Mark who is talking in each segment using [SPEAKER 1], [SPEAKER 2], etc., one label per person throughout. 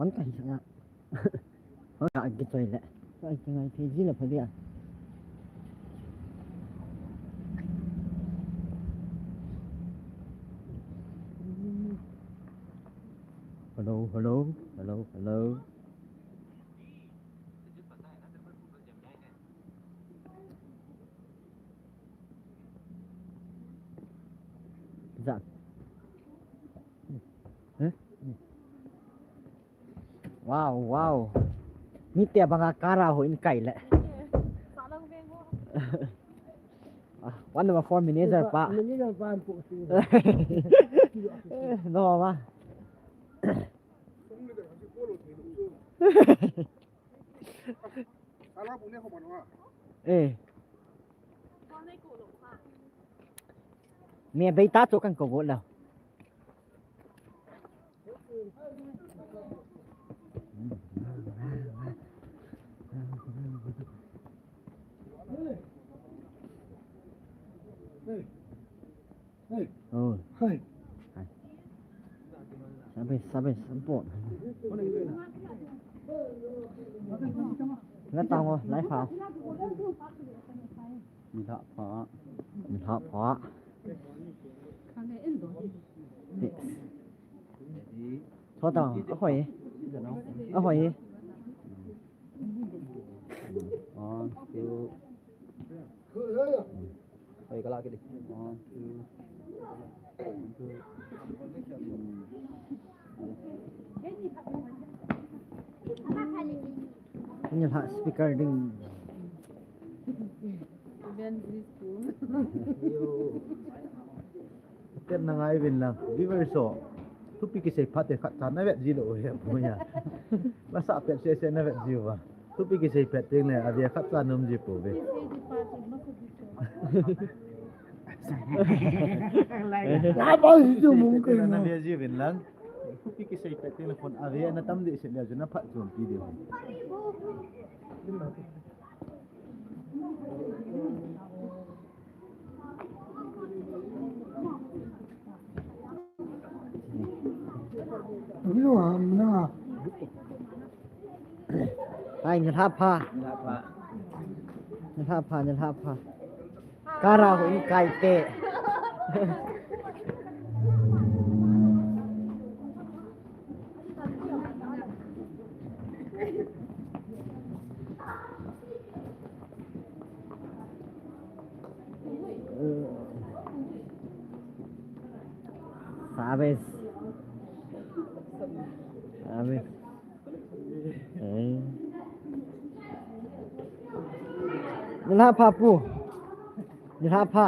[SPEAKER 1] vẫn cảnh ạ. Nó lại cái trời lệ. Cái này thì gì là phải đi à? Hello, hello, hello, hello. Dạ. Wow, wow. Ni tiap bang akara ho in kai le. One of 4 minutes pa. No ma. Mẹ bây ta chỗ căn cổ gỗ đâu. Ừ. Sabe sempurna. Nggak tahu lái pháo. Nilhah pháo. Nilhah pháo. Thôi tao, ở khỏi. Ở khỏi. Cái lạ cái đi. Nilhah speaker ding. Tên là ai bên là viver so. Tu pi kisay pate khat tan na vet ji lo he punya. Masa pet se na vet ji wa. Tu pi kisay pet ting le avia khat tan num ji po be. Na ba ji mung ke na dia ji bên lang. Tu pi kisay pet ting le kon avia na tam de se le ju na phat jom pi de. Ai Nilhah pha. Nilhah pha. Cara ho in kai te. Sabes. Nilhah pha pu. Nilhah pha.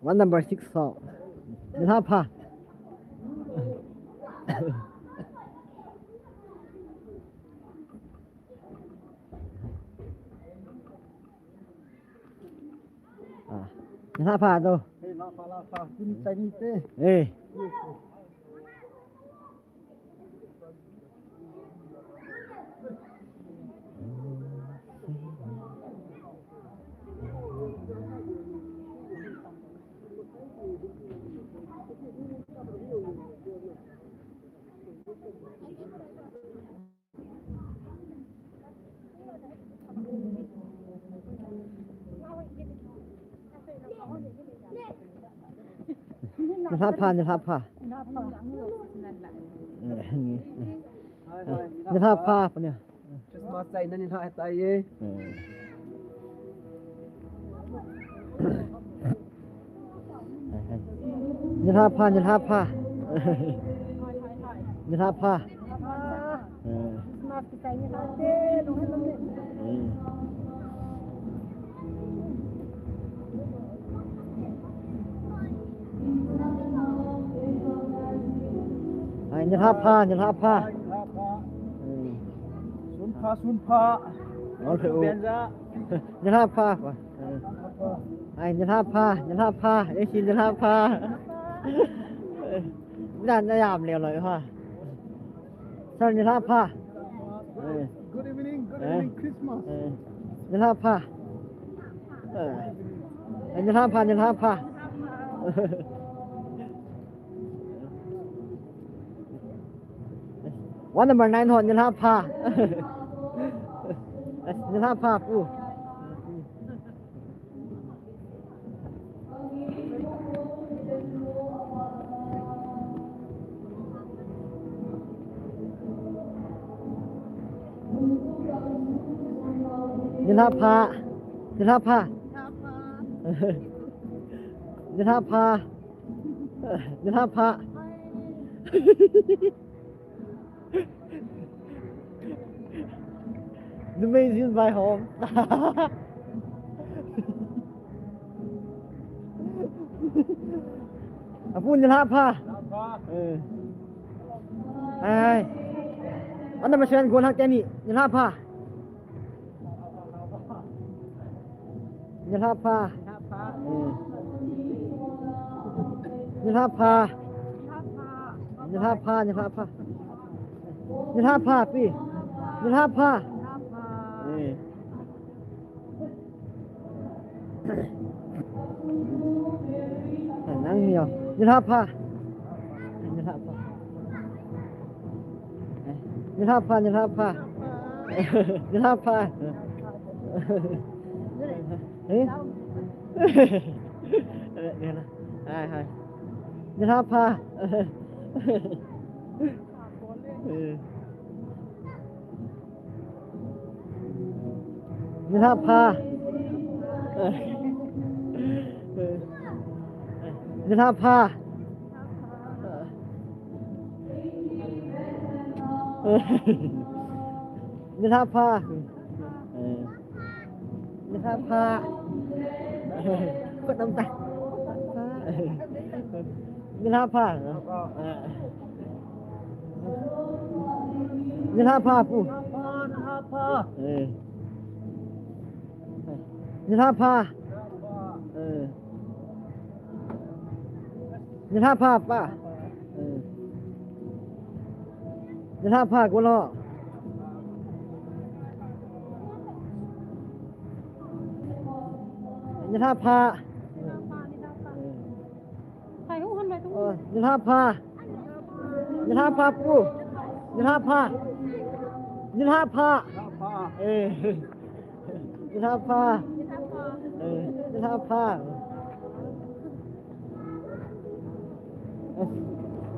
[SPEAKER 1] One number 6 song. Nilhah pha. Nilhah pha đâu? La pha, tin tay ni te. Ê. Nilhah pha. Nilhah pha punya.
[SPEAKER 2] Masa ini Nilhah tay ye.
[SPEAKER 1] Nilhah pha. Nilhah pha. Nilhah pha.
[SPEAKER 2] Sun pha.
[SPEAKER 1] Nó phải Nilhah pha. Ai Nilhah pha. Để xin Nilhah pha. Đang nó làm liều rồi ha.
[SPEAKER 3] Sir Nilhah pa.
[SPEAKER 2] Good evening, Christmas.
[SPEAKER 3] Nilhah pa. Nilhah pa, Nilhah pa. One number 9 hot Nilhah pa. Nilhah pa pu. Nilhah pa. Nilhah pa. Nilhah pa. Nilhah pa. The amazing by home. Apu Nilhah pa. Ai. Anh em xem gôn hang teni. Nilhah pa. Nilhah pa. Nilhah pa. Nilhah pa. Nilhah pa. Nilhah pa pi. Nilhah pa. Nang nhiều. Nilhah pa. Nilhah pa. Nilhah pa. Nilhah pa. Nilhah pa. Hai. Nilhah pa. Nilhah pa. Nilhah pa. Nilhah pa. Nilhah pa. Kok tầm tay. Nilhah pa. Nilhah pa pu. Nilhah pa. Nilhah pa pa. Nilhah pa của lo. Nilhah pa. Nilhah pa. Nilhah pa pu. Nilhah pa. Nilhah pa. Nilhah pa. Nilhah pa.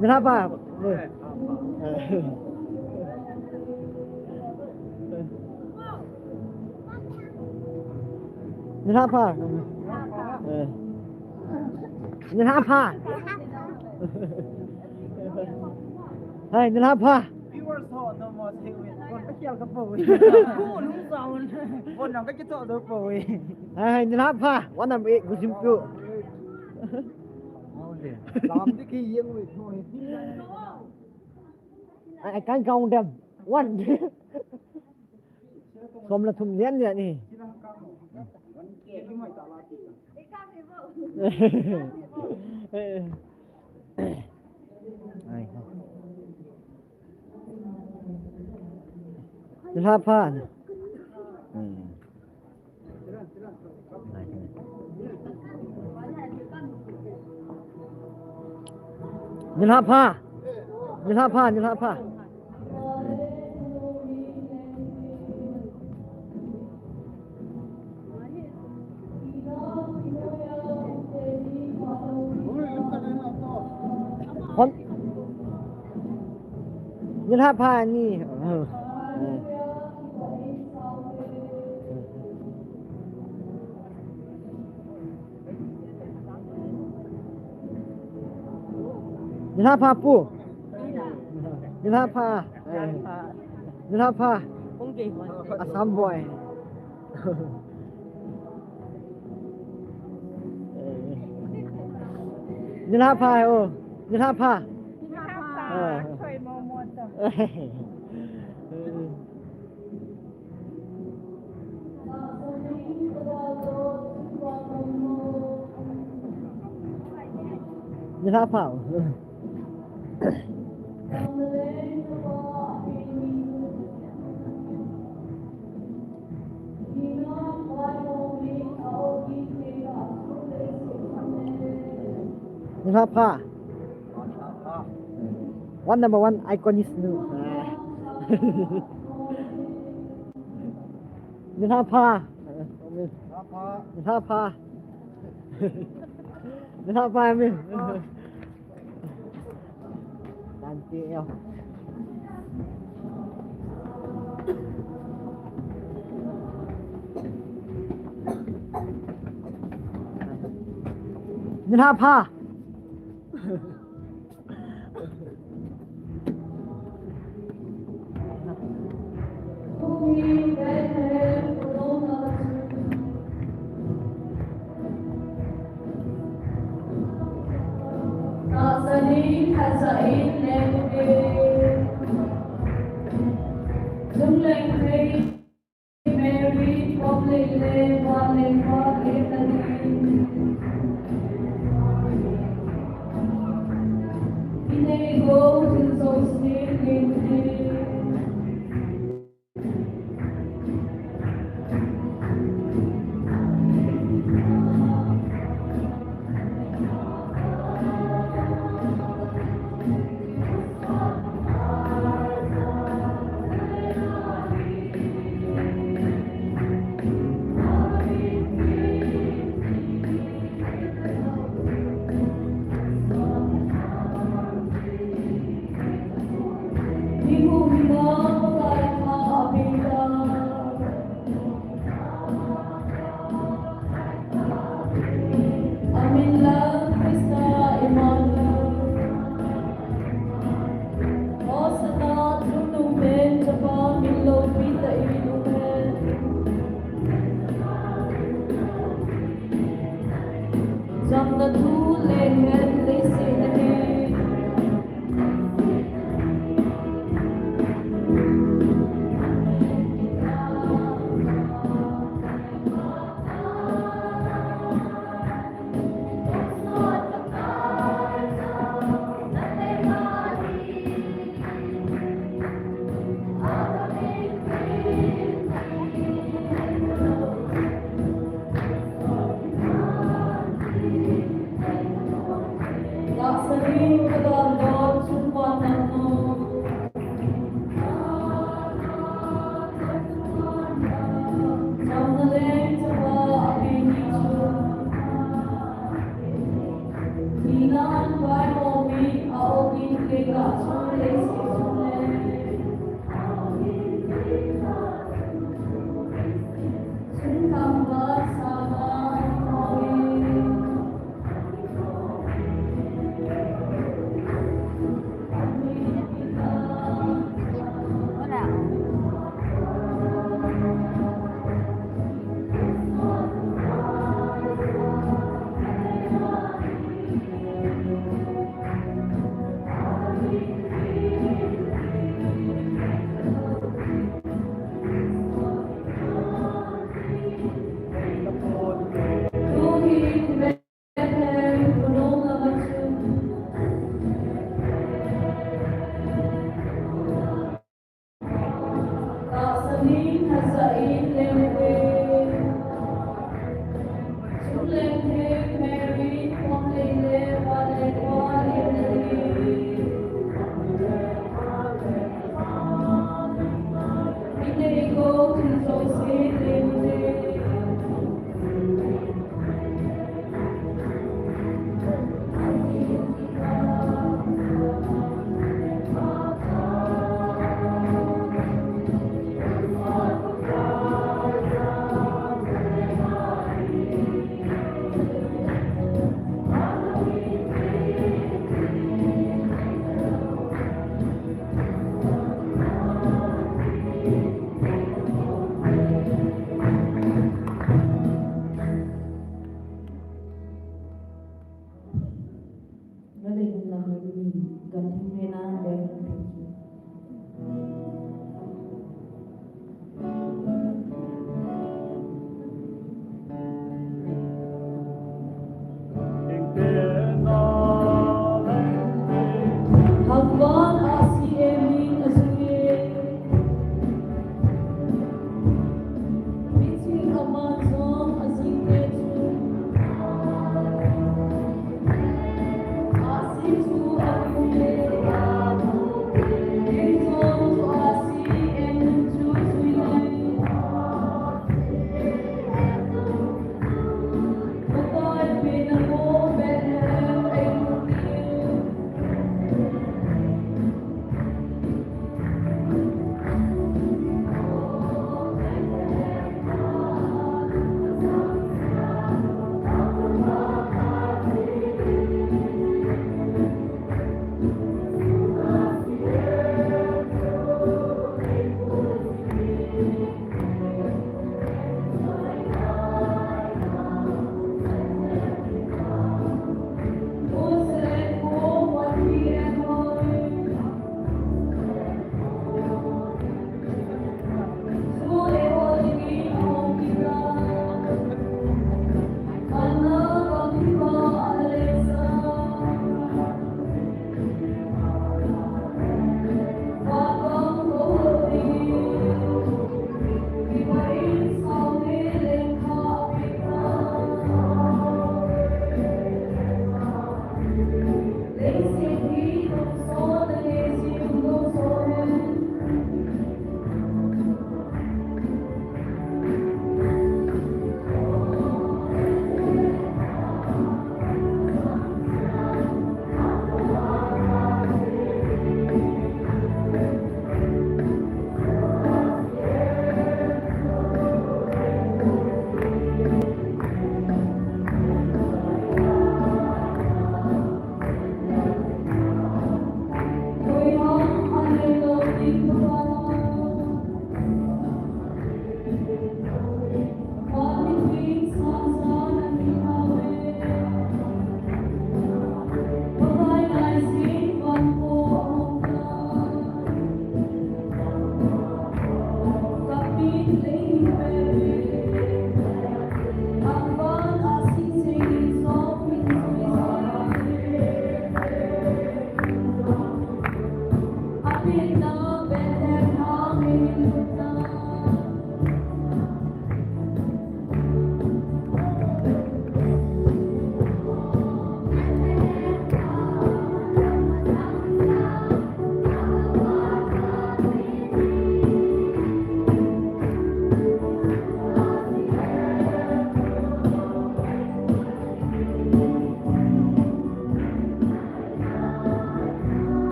[SPEAKER 3] Nilhah pa. Nilhah pa. Nilhah pa. Hey, Nilhah pa.
[SPEAKER 2] Viewers ho no mo siwin. Kon ka kiel ka po. Ku lu saun. Kon nang ka kito do po.
[SPEAKER 3] Hey, Nilhah pa. One number 8 của Simpu.
[SPEAKER 2] Làm cái kia yên rồi thôi.
[SPEAKER 3] I can't count them. One. Không là thùng liên vậy nè. Nilhah pa. Nilhah pa. Nilhah pa. Nilhah pa. Con Nilhah pa ni. Nilhah pa pu. Nilhah pa. Nilhah pa. Assam boy. Nilhah pa oh. Nilhah pa.
[SPEAKER 4] Thôi mò mò tờ.
[SPEAKER 3] Nilhah pa. Nilhah Pa. One number one icon is new. Nilhah Pa. Nilhah Pa. Nilhah Pa Amin. Cantik ya. Nilhah Pa.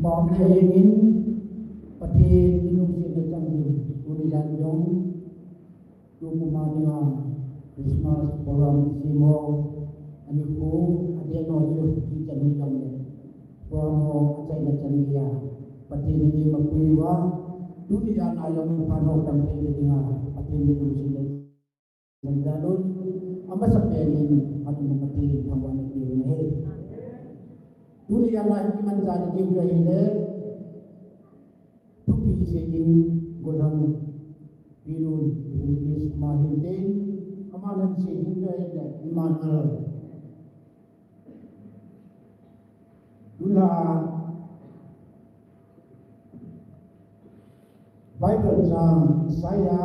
[SPEAKER 3] Bom dia ingin pati minum sini kami tulisan dong rumah Christmas program simo aniku ada nojo di jalan kami promo Achai na chania pati ni magpiwa tulisan ayong pano kami dengan pati minum sini menjalun ama sa pelin at pati kawan ni Duli yang lain di mana sahaja juga ini, tupi sini golong biru Inggris mahindin, amalan sini juga ini iman Dula Bible jam saya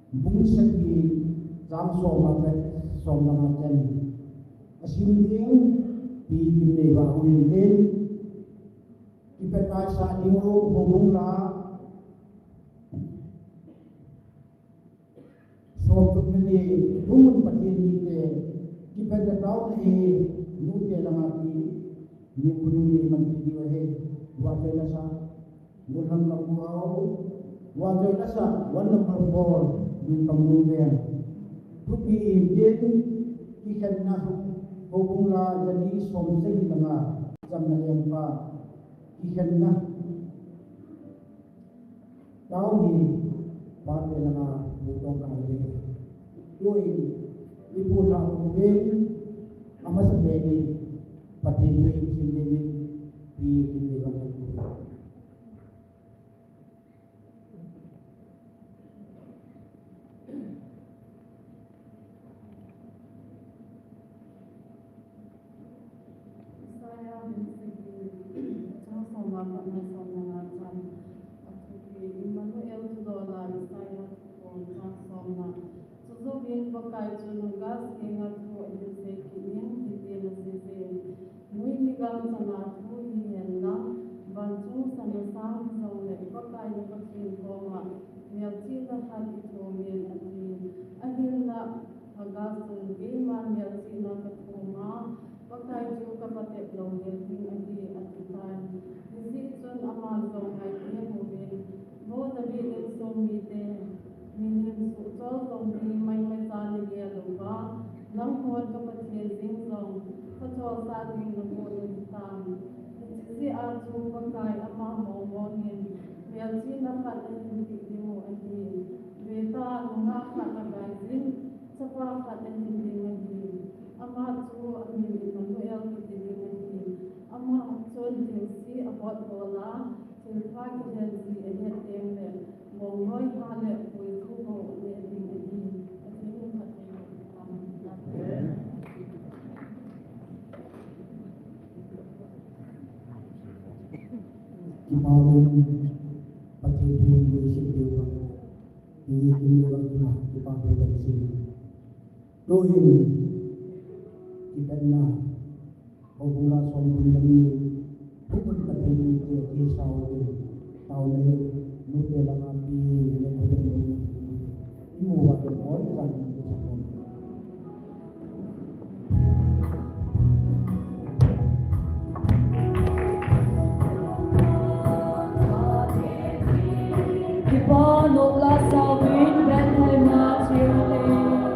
[SPEAKER 3] bungsagi jam somakan asiming di Nilhah Ulin ipekay sa ingo hubungla so pagmili bungun patin ite ipekataw ni nute lang aki ni kulungi magdidiwahe wajay na sa gulhang lakuaw wajay na sa 1 number 4 yung panglumen tupi din ikan na hubunglah jadi somseng tengah zaman yang pa ikan na tahu ni pada nama butong kali tuin ibu nak mungkin amat sebagai pati duit sendiri di dalam itu.
[SPEAKER 5] Pakai gas ingat tu industri kini kita nasi mui migam sana tu hiena bantu sana sang saule pakai pakai koma mialci na hal itu mien akhirnya gas tu man mialci na koma pakai tu kapate long mialci adi atitan isi tun amal so hai ni mungkin bo nabi in so mite Minum susu tongki main tali dia lupa, lang kuat kepastian singkong, kacau saling ngebut hitam. Si arju pakai ama ngomongin, biar si nakat ini dimu lagi. Beta mengakat magazin, sepakat ini lagi. Ama tu ini manuel ini lagi. Ama cun si abot bola, silpa kijensi ini tempe. Mongoi hale kuiku ni ini
[SPEAKER 3] Kemarin pagi ini bersedia di Nilhah di pagi dari sini. Doin kita nak hubungan sombong ini bukan pagi ini kisah tahun ini. Nude lang api imuwa ko kan
[SPEAKER 5] Iponok la sa win ben hai ma chile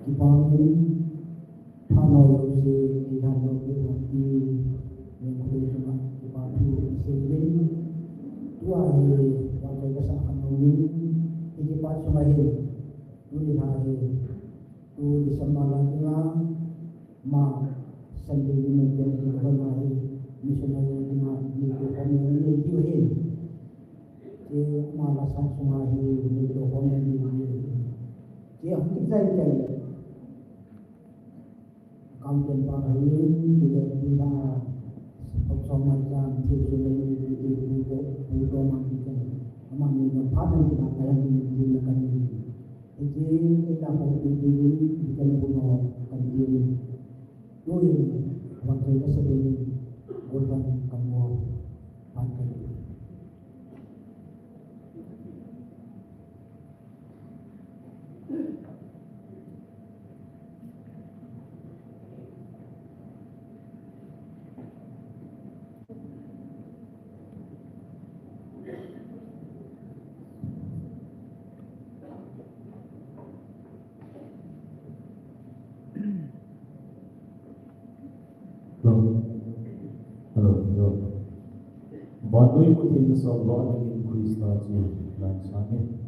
[SPEAKER 3] Dibangun panau si Nilhah Nopi Haipi yang kedua dibangun sewin dua hari waktu besar kami dikipas semahin tu dihari tu disemalannya ma sendiri menjadi kembali misalnya dengan itu kami ini diuhin di malasan semahin itu kami ini dia kita ini kampung Pakaian juga kita bersama macam sesuatu itu untuk memastikan memang pada kita akan menggunakan ini. Jadi kita perlu kita menggunakan ini. Doi waktu itu sebelum korban kamu pakai.
[SPEAKER 6] Hello. What do you think of God increase God's life? Amen.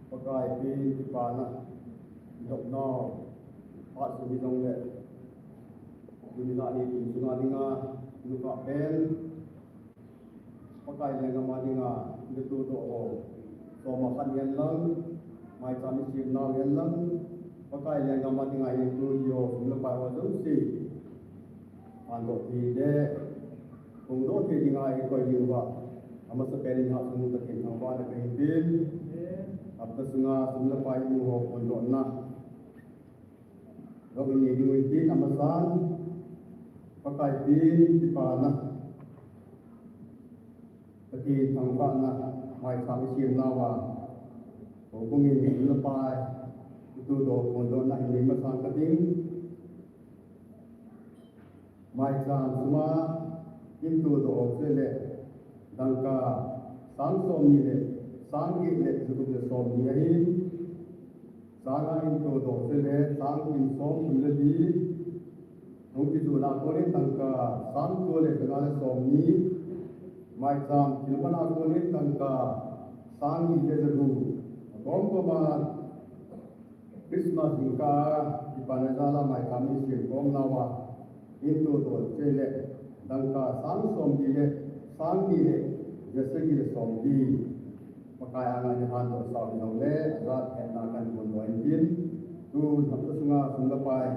[SPEAKER 7] pakai pi di pana dok no hat su dong le Nilhah ni sunga dinga nuka pen pakai lenga madinga itu do so makan yan lang mai kami sim na yan lang pakai lenga madinga itu yo lepas waktu si ando ide kungdo ti dinga ko yuwa ama sepeli ha sunu takin hawa da kahimpin apta sunga sunna pai mu ho kondo na rob ni diwiti amasan pakai pin di pana tapi tangpa na mai kami sim na wa hubungi ni lepai itu do kondo na ini masan kating mai kan semua itu do sele dangka sang som ni le sang gi le suku le som ni hi sanga itu do sele sang in som le di Mungkin tu nak boleh tangka sang boleh dengan suami, macam silman aku boleh tangka sang ini seru. Kompoman Christmas juga di Panjala macam ini kom nawa itu tu cile tangka sang suami le sang ini jasa kita suami pakaian yang hantu suami nole rat enakan kondoin tu hamtu sungai pai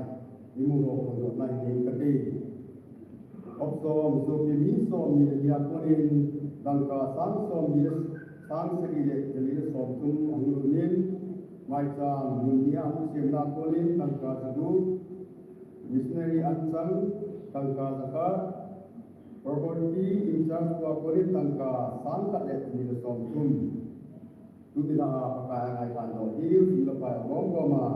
[SPEAKER 7] imu untuk naik kaki. Opsom mi dia konin dangka sang sang sekile jelir somtum anglunin macam dunia musim nak konin dangka sedu missionary ansang dangka zakat property insan tua konin dangka sang tak jelir somtum tu tidak pakai aikan dohiu lepas goma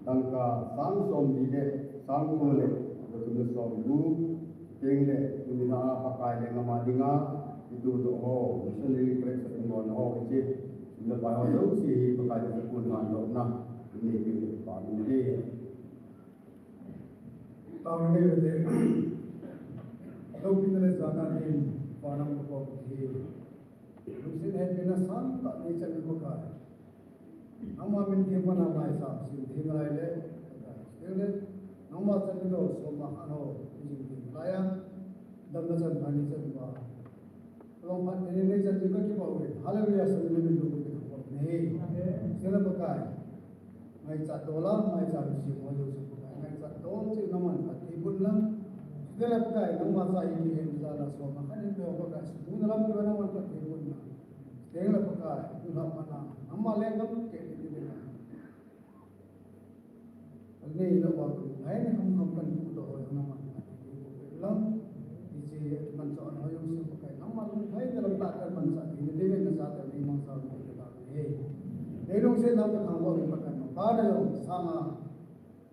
[SPEAKER 7] dangka sang som dia sang boleh betul sombu tinggal Nilhah pakai dengan madinga itu untuk sendiri periksa dengan kecil lepas itu si pakai sepuluh dengan nah ini kita pakai
[SPEAKER 3] tahun ini ada kalau kita lihat ni orang berkopi mungkin ada nasan tak ni cakap pakai amma minti mana mai sah sih tinggal le tinggal nama cakap tu semua ano Raya dan macam ani cerita. Kalau mak ini cerita juga kita boleh. Haleluya sebelum itu kita boleh. Sila pakai. Mai cat dolar, mai cat si mojo si pakai. Mai cat dolar si naman pati pun lang. Sila pakai. Nama saya ini yang salah semua. Kan itu pakai. Semua dalam juga naman pati pun lang. Sila pakai. Tuhan mana? Nama lengkap ke ini. Ini itu waktu. Lain yang hampan itu doa nama. Lang isi mansa ano yung siya pakai nama lang ay dalam takkan mansa ini dia yang nasa ni mansa mo kita eh dong siya dapat kamu yung pakai pada yung sama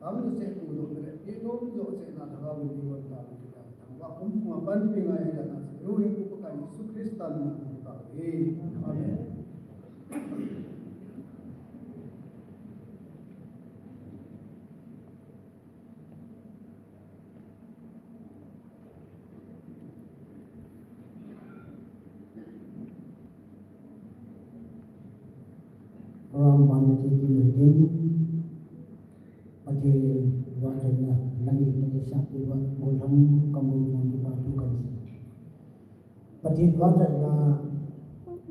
[SPEAKER 3] kami siya tulo dire itu jo siya na tawo di wala kita tangwa kung mapan pingay na sa yung ko pakai Yesus Kristus na kita amen
[SPEAKER 8] orang mana jadi meeting pada waktunya lagi menyiap buat ulang kemudian juga kan pada waktunya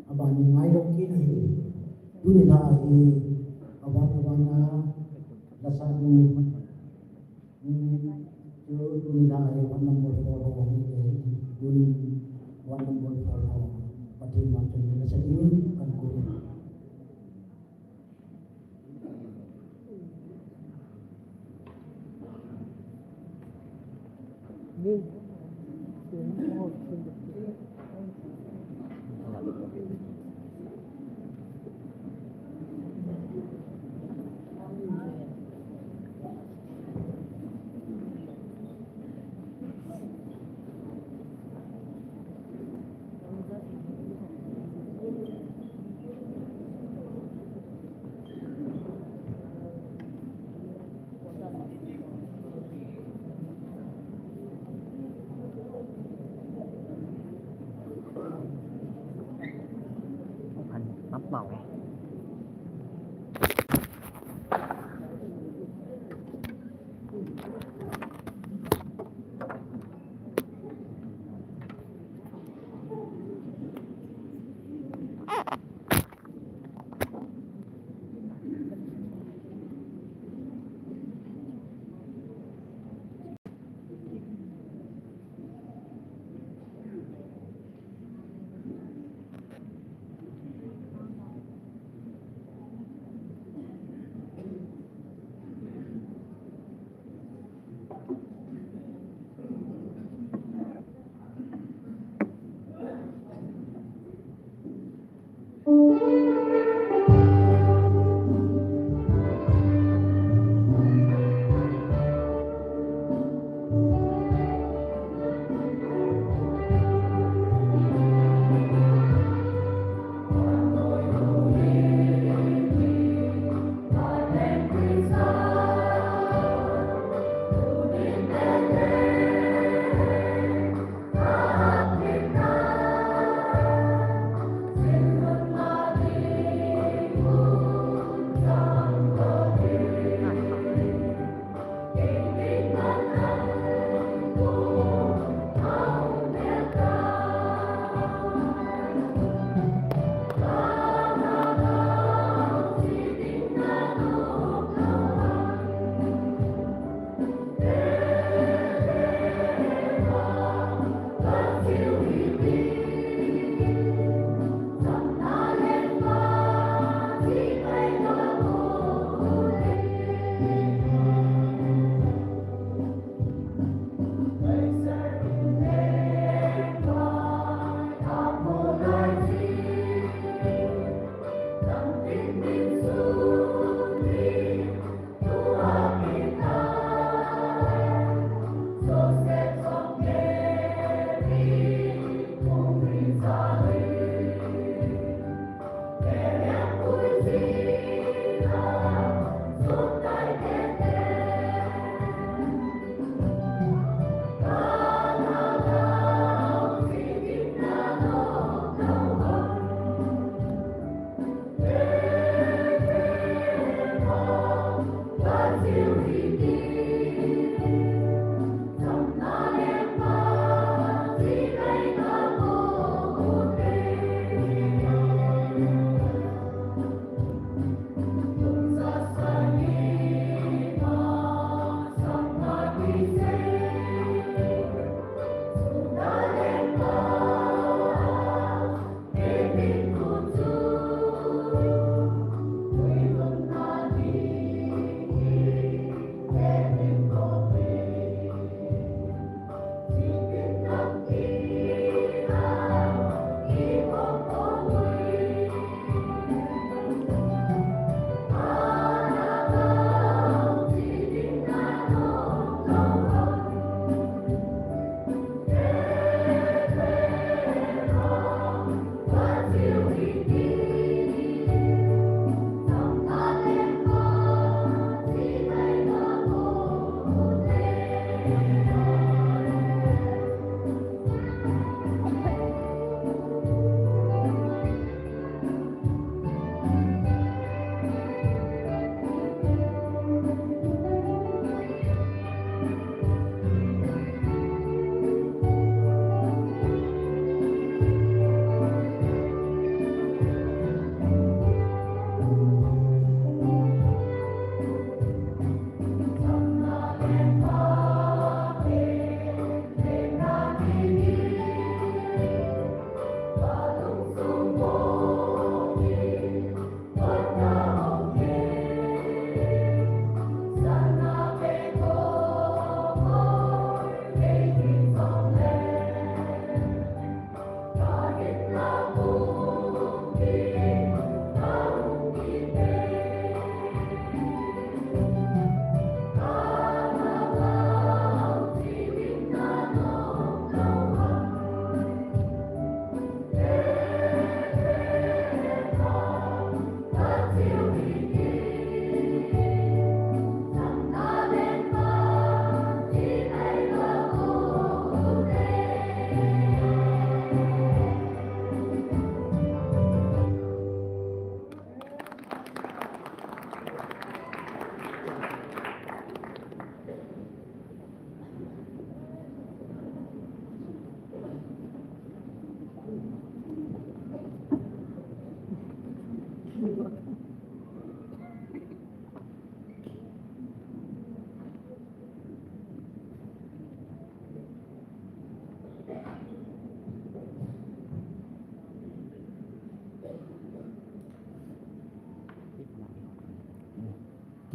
[SPEAKER 8] abang ni mai dok kini Nilhah di abang-abangnya dasar ni Nilhah yang nombor 4 ini nombor 4 pada waktunya dasar ini kan kulit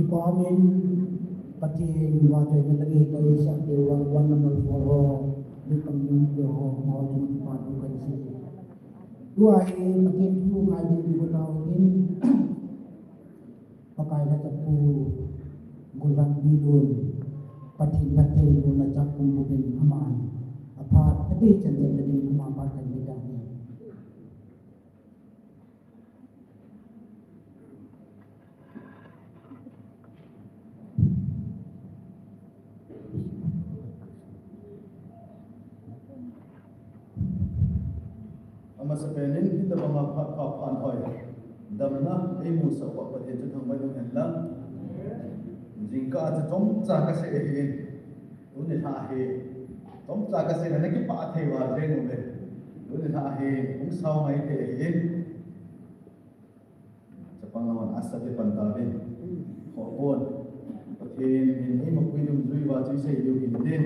[SPEAKER 3] Kita amin pati wajar yang lagi dari satu orang nomor 4 di kampung Johor mau jumpa dengan sini. Dua hari pati tu ngaji di Gunung ini pakai natapu gulang bidun pati guna cakum bukan aman apa tadi cenderung jadi memanfaatkan bidang ini.
[SPEAKER 6] Sepenin kita mengapa papan hoy damna emu sawak pada itu thang bayu henlang jingka ata tom cha ka se he Nilhah he tom cha ka se na ki pa the wa reng le Nilhah he ung saw mai the he chapangawan asa te pantave ho bon pathin min emu kuidum zui wa chi se yu in de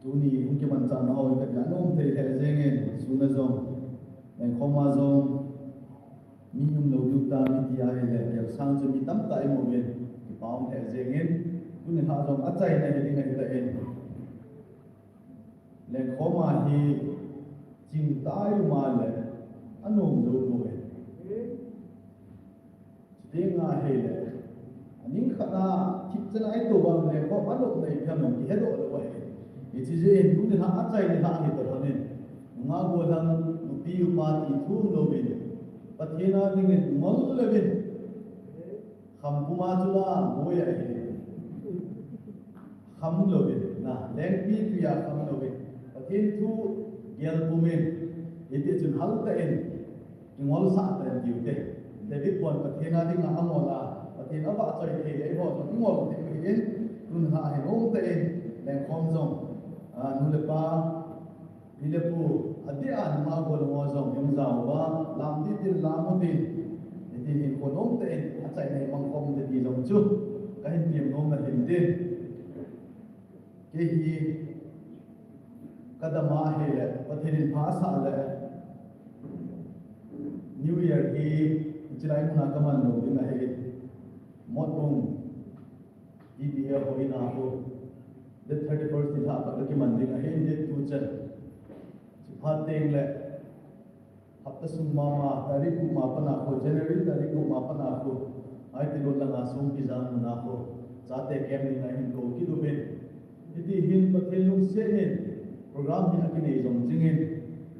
[SPEAKER 6] Tuni mungkin macam nak awak kerja nom terhadap zengen suna zong, dan koma zong minum lalu ta media ele yang sang tu mitam tak emomen dipaham terhadap zengen tuni hak zong Achai nak jadi nak kita dan koma hi cinta mal anum zong momen, dengar hele, ani kena kita nak itu bang le kok manuk le kami kita doa doa. Itu je Nilhah Achai Nilhah itu kan. Mengaku dalam nupi umat itu lobin. Pathena dengan mal lobin. Kampuma tula boya ini. Kam lobin. Nah, lengpi tu ya kam lobin. Pathen tu gial bumen. Itu jun hal tain. Ingol sa tain diute. Jadi pun pathena dengan amola. Pathena apa Achai he ho ingol tain. Nilhah he om tain. Dan komzong. Nulpa Pilepu Adia Magol Mozong Yumzawa Lam Didil Lamudin Ini Konom Te Achai Mangkom de Dilong Chu Kahin Piem Nom Hindin Kehi Kadama Hele Pathin Phasa Le New Year He Chilai Munakaman No Dina He Motung Idia Hoina Ho the 31st is happened to Manding, a Hindi future. Supporting let Haptasum Mama, Tariku Mapanako, January Tariku Mapanako, I did not assume Pizan Manako, Sate Camping, I can go Kilobin. It is him, but he'll say program Yakinism, singing,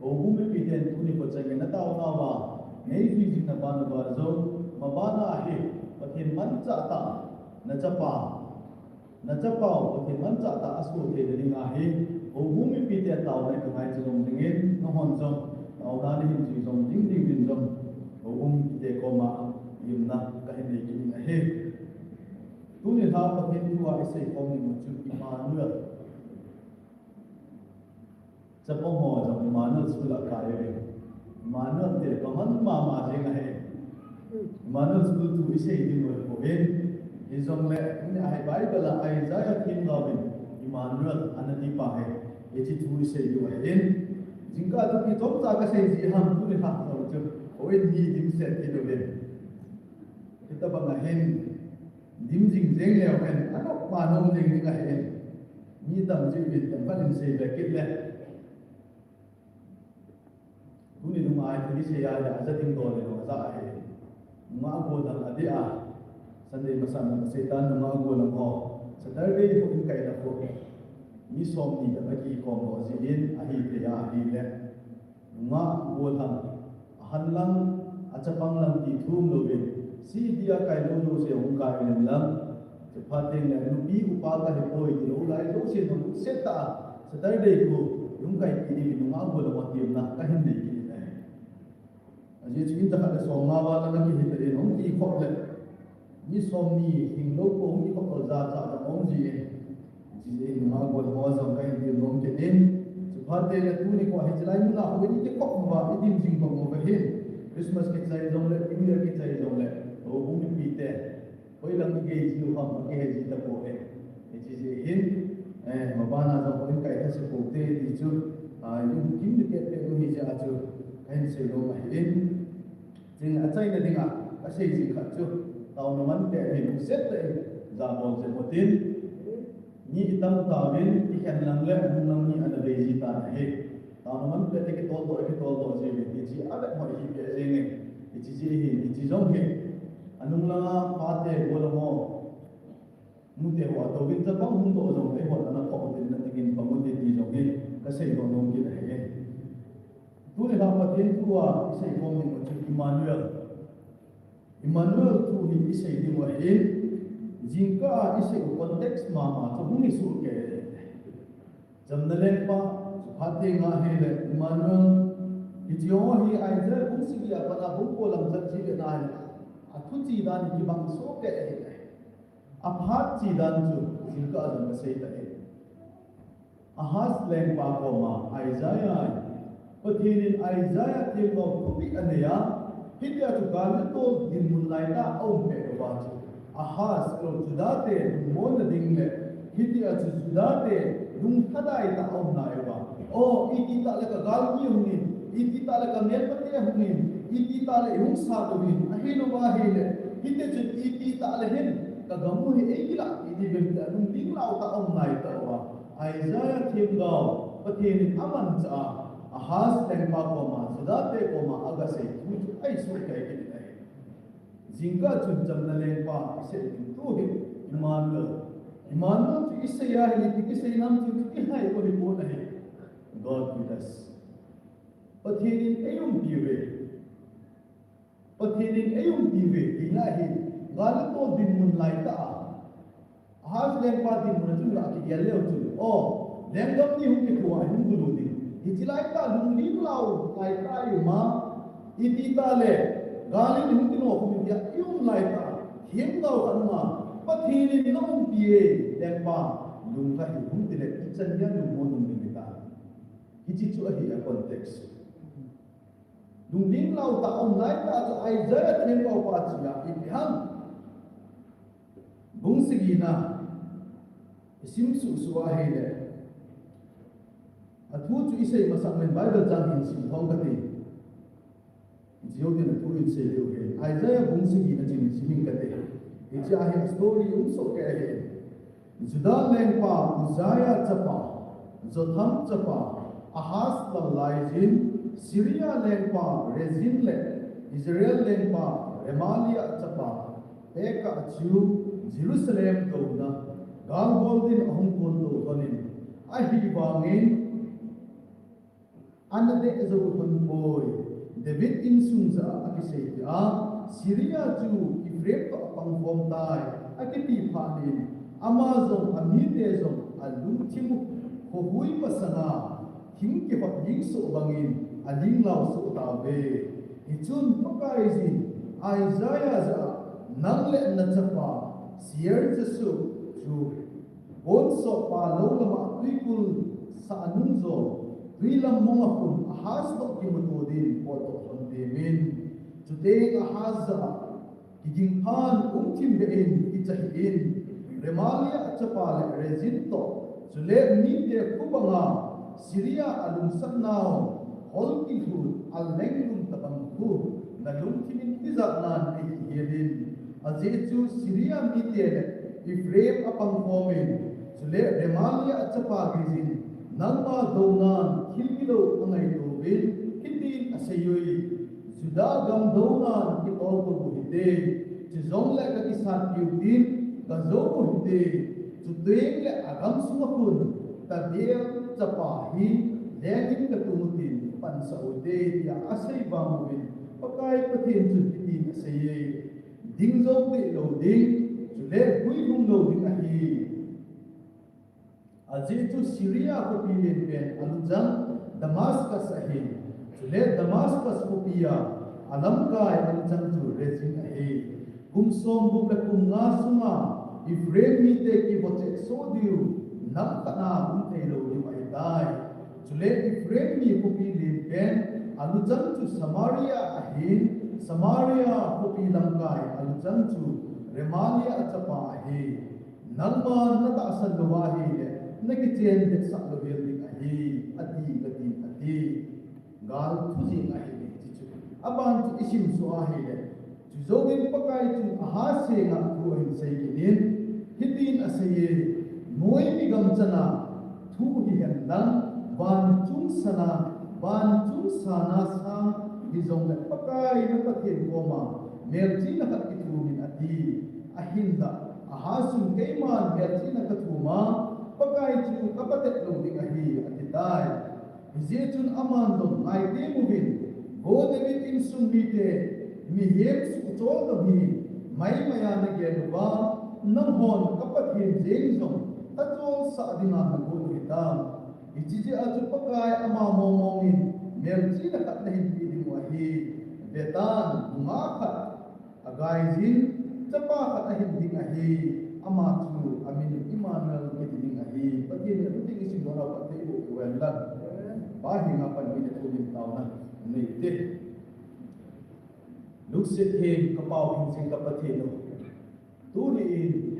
[SPEAKER 6] O Wumi Piten, Tunipochang, and Natawa, Navy in the Banabazo, Mabana Ahi, but in Manchata, Najapa. Najapau pati manca ta asu te de ngahi o bumi pite taw na kai chom dingin no honjom taw na ni ji jom ding ding din jom o bumi pite koma yimna ka he ni he tu ni ha pati tuwa ise kom ni chu imanu chapo mo jom imanu sula ka ye imanu te kaman ma ma je ngahi imanu sulu tu ise din ko he Izong le ini ay Bible la Isaiah tim Robin Emmanuel anani pa hai echi tu se yu hai jingka tu ki tom ta ka se ji ham tu le ha so chu oi ni dim se ti lo le kita bang hen dim jing jeng le hen anok ma nom jing ni ka hen ni tam ji bi tam pa se le kit le tu ni nu ai ti se ya ja za ting do le no za hai ma go dal adia Sunday masama setan mago lang ho. Saturday ko kay na ko. Ni som ni da bagi ko mo zin ahi te ya ahi le. Nga bolam hanlang achapang lang ti thum lo be. Si dia kay lo se ung ka len lam. Sepate le nu bi upa ka he poi ti lo lai lo se no seta. Saturday ko yung kay ti ni nga bolam wa ti na ka hindi ki ni. Aji chin ta ka so ma wa la ki he te no ki ko le. Ni som ni hing lo ko ni ko za za da ong ji ji ma go mo zong kai di long ke din supate le tu ni ko he jlai mu na ho ni ke ko ma idim jing ko mo he Christmas ke chai zong le New Year ke chai zong le o bu mi pi te hoi lang ge ji ho ma ke he ji ta ko he ji ji hin ma ba na zong ko kai ta se ko te di chu yu kim ni ke te ni ja chu kai se lo ma hin jing achai na dinga asei ji khat chu tau na man te hin set te za bol se motin ni itam ta bin ki khan lang le nang ni ana be ji ta he tau na man te ki tol do je be ti ji ave mo hi be je nge ti ji hi ti jong he anung la pa te bol mo mu te wa to bin ta bang hum do jong te ho na ko tin na tingin pa mo ti jong he ka sei do nong ki he tu le ha pa tin tu wa sei ko min mo chu Emmanuel tu hi isei di wa he jingka isei context ma to huni su ke jamnalen pa phate nga he le Emmanuel hi hi aiza bung si ya pa na bung ko lam chat chi na a thu chi dan ki bang so ke he a phat chi dan chu jingka jam ka sei ta he ahas len pa ko ma Isaiah pathin Isaiah til mo kupi anaya Hidia tu galu to din munlaita au me bachu ahas lo judate mon dingle hidia tu judate dung thadai ta au na eba o iti ta la ka gal ki huni iti ta la ka mel pate huni iti ta la hung sa do bin ahilo ba hele hidia tu iti ta la hin ka gamu hi ekila iti bem ta dung ding lau ta au na ta wa Isaiah thim gaw pathin aman cha ahas tempa ko ma judate ko ma agase ai su kai ke dai jingga chun jam na le pa ise tu hi Emmanuel tu ise ya hi ki se nam tu ki hai ko hi mo na hi God with us pathin ayum diwe ina hi gal to din mun lai ta has len pa din mun tu la ki gel le tu o len gam ni hu ki ko ai mun du din hi chilai ta lung ni lau lai ta yu ma iti tale gali ni hutino ko dia yung lai ta him dau anma pathini ni no pie lempa lung ka hi hum tile kitchen ya lu mo dum ni ta hichi chu a hi a context lung ling lau ta on lai ta cho Isaiah them ko pa chi ya i ham bung sigina sim su suwa he le athu chu isai masak men Bible jang hin sim hong ka ti Jioge na tuin se leo ke Isaiah bung si gi na jin siming ka te ichi a hi story so ke he juda len pa Uzziah chapa Jotham chapa Ahaz la laijin Syria len pa Rezin le Israel len pa Remalia chapa Peka chu Jerusalem do na gal goldin ahum kon do tonin a hi bangin anade ezo kon boy David in sungza akisei a Syria ju Ephraim to apang bom dai akiti phanin Amazon amite zong alu thimu ko hui pasanga thing ke hot ying so bangin ading law so ta be hichun pakai ji Isaiah za nangle na chapa sier jesu ju bon so pa lo lama tuikul sa anung zo Wilam mga kun ahas to kimutudin po to kondemin. Today ahas kiging pan umtim bein ichahin. Remalia achapale rezinto. Sule mite kubanga Syria alumsan now. Holki hud allenglum tabangku. Nalumtimin tizaknan ihiyedin. Azechu Syria mite Ephraim apang komen. Sule Remalia achapagizin. Nangma daunan kilkilo angai dobin kitin asayoi juda gam daunan ki tol ko buhite chizong la ka kisat yutin gazo buhite chudeng le agam sumakun tadel chapahi lengin ka tumutin pansaude ya asay bangwin pakai patin chudin asaye dingzo te lo ding chule hui hum lo ding ahi Ajetu Syria ko pilin pen alujang Damascus ahin sule Damascus ko piya alam kai alujang tu rezin ahi kumsom bu ka kumnga sunga Ephraim mite ki boche sodiu nam kana unte lo ni mai dai sule Ephraim mi ko pilin pen alujang tu Samaria ahin Samaria ko pilang kai alujang tu Remalia achapa ahi nangma nata asal luwahi Nagitian de saklo building ahi ati gal thuji ahi chichu aban tu isim su ahile zogin pakai tu ahase nga tu hin sei kinin hitin asaye noi migam chana thu hi han lang ban chung sana sa bizong na pakai na pathin koma merji na katitumin ati ahinda ahasun kaiman merji na katuma pakai tu kapatet lo ding ahi atitai izechun aman dom ngai te mubin go debit in sumbite mi hem su chol do hi mai maya na ge ba nam hon kapathin jeng zong ta chol sa dinga na go hita ijiji aju pakai ama momin merji na kat na hin bi mo hi betan ma khat agai jin chapa khat na hin ding ahi ama chu amin imanal ke ding ahi patin na puting isi dora patai bo wala ba hi nga pan bi tu din taw na nei te luk sit he kapau hin sing kapathe no tu ni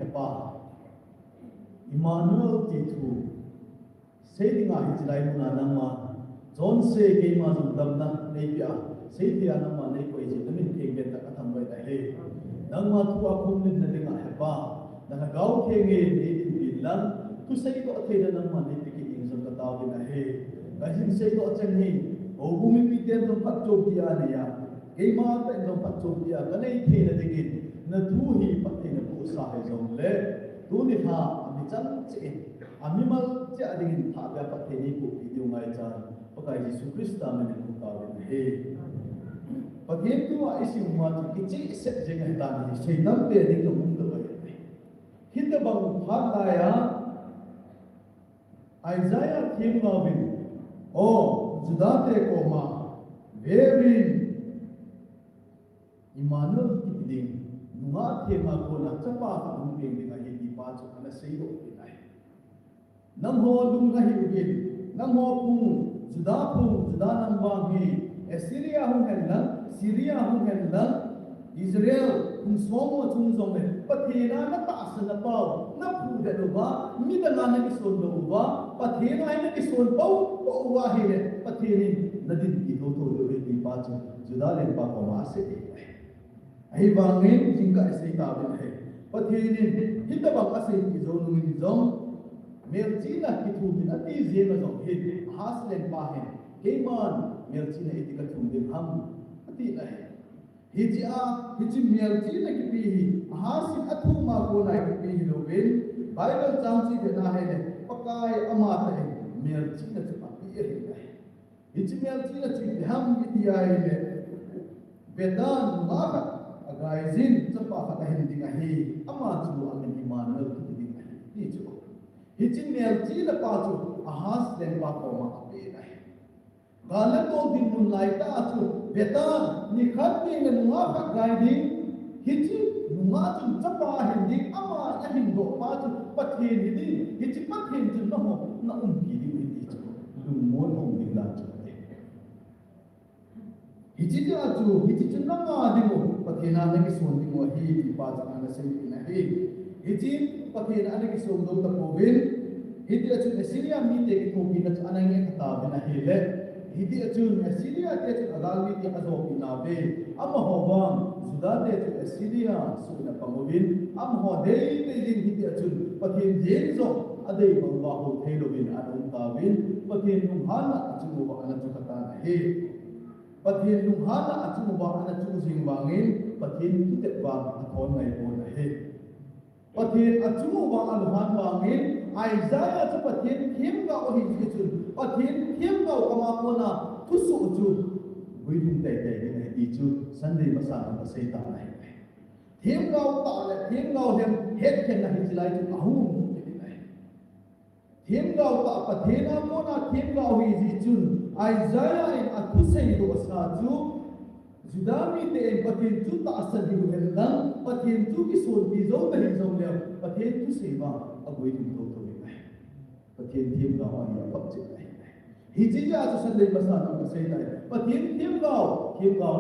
[SPEAKER 6] hepa imanal ti thu sei dinga hi chilai mu na nang ma John se ke ma zum dam na nei pia sei pia na ma nei koi ji namin ke ge ta ka tham bai da he nang ma tu a khum nin na dinga hepa na gau ke nge nei din bi lan tu sei ko the na nang ma nei pi ki ing zum ka taw din na he ga hin sei ko chen ni o bu mi pi ten zum phat cho pia ne ya ke ma ta zum phat cho pia ka nei the na dingin na tu hi pat the na bu sa he zum le tu ni ha ami chan che ami mal che adingin tha ga pat the ni ku pi dio ngai chan pakai Yesus Krista men ku ta din he pagin tu a isi ma tu ki chi set jeng ta ni sei nam te ding to mung to bai hit bang phat la ya Isaiah thim ngawin o judate ko ma verin Immanuel ki ding nunga thema ko na chapa ka mung ding ding ai di pa chu ana sei do ki nai nam ho lung ga hi ubin nam ho pung juda nam wang hi Assyria hung hen Syria hung hen Israel hung somo chung zong le pathena na ta san na pau na phu de do ba mi da na ki son do ba pathena ai na ki son pau ko wa hi le patheni nadin ki do to do di pa chu juda le pa ko ma se ai bangin jingka sei ta bin hai patheni hita ba ka sei ki zo nu ni zong merchina ki thu bin ati je na zong he haslen pa he keman merchina itika thu din ham ati nai hiji merchina ki pi hasin athu ma ko nai ki pi lo bin bible changchi de na he ne pakai ama ta he merchina chu pa pi he nai hiji merchina chi ham ki ti ai ne bedan ma agai zin chapa ka hin ding a hi ama chu amin iman lo ki ding a hi ni chu hiji merchina pa chu ahas len pa ko ma pi nai galan to din mun lai ta chu betan ni khat ni nunga ka gai ding hiji nunga chu chapa hin ding ama na hin do pa chu pathin ni ding hiji pathin chu na ho na ki ding ni chu lu mo hong ding la chu hiji ja chu na ma ding mo pathina na ki son ding mo hi pa cha na se na hi hiji pathina na ki son do ta ko bin hiji chu Assyria mi te ki ko ki na cha na nge ta bin na hi le hidi achun Assyria te chu agalmi ti azo pinabe am howang juda te chu Assyria su na pamovin am ho dei te jin hidi achun pathin jen zo adei bangwa ho thelovin anum tawin pathin numhana achu ba ana chu kata na he pathin numhana achu ba ana chu jing wangin pathin te ba athon ngai ko na he pathin achu ba alhan wangin Isaiah chu pathin thim ga o hi chu pathin thim ga kama ko na tu su chu buin te te ni ti chu Sunday masa na sei ta nai thim ga ta le thim ga hem het ken na hi chilai chu ahu ni nai thim ga ta pathina ko na thim ga hi ji chun Isaiah in atu sei do sa chu Judami te pathin chu ta sa di hen lang pathin chu ki son bi zo na hi zo le pathin chu sei ba agoi tu to pathin thim ga wa ya pap chi nai hiji ja chu san dei basa na ka sei nai pathin thim ga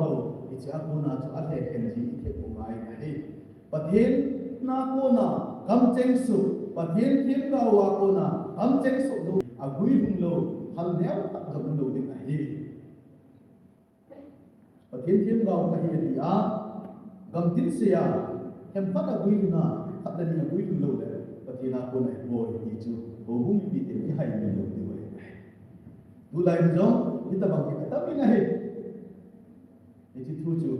[SPEAKER 6] lo icha ko na chu a the ken ji the ko mai nai pathin na ko na kam cheng su pathin thim ga wa ko na kam cheng su lo agui hung lo hal neu tak ga lo ding nai Pathian thiam gao ka hi ti a gam tin se ya hem pat a gui na khat da ni gui lo le Pathian a ko nai boy ti chu bo hum pi te ni hai ni lo ti wai du lai jong kita bang ki ta mi na he e ti thu chu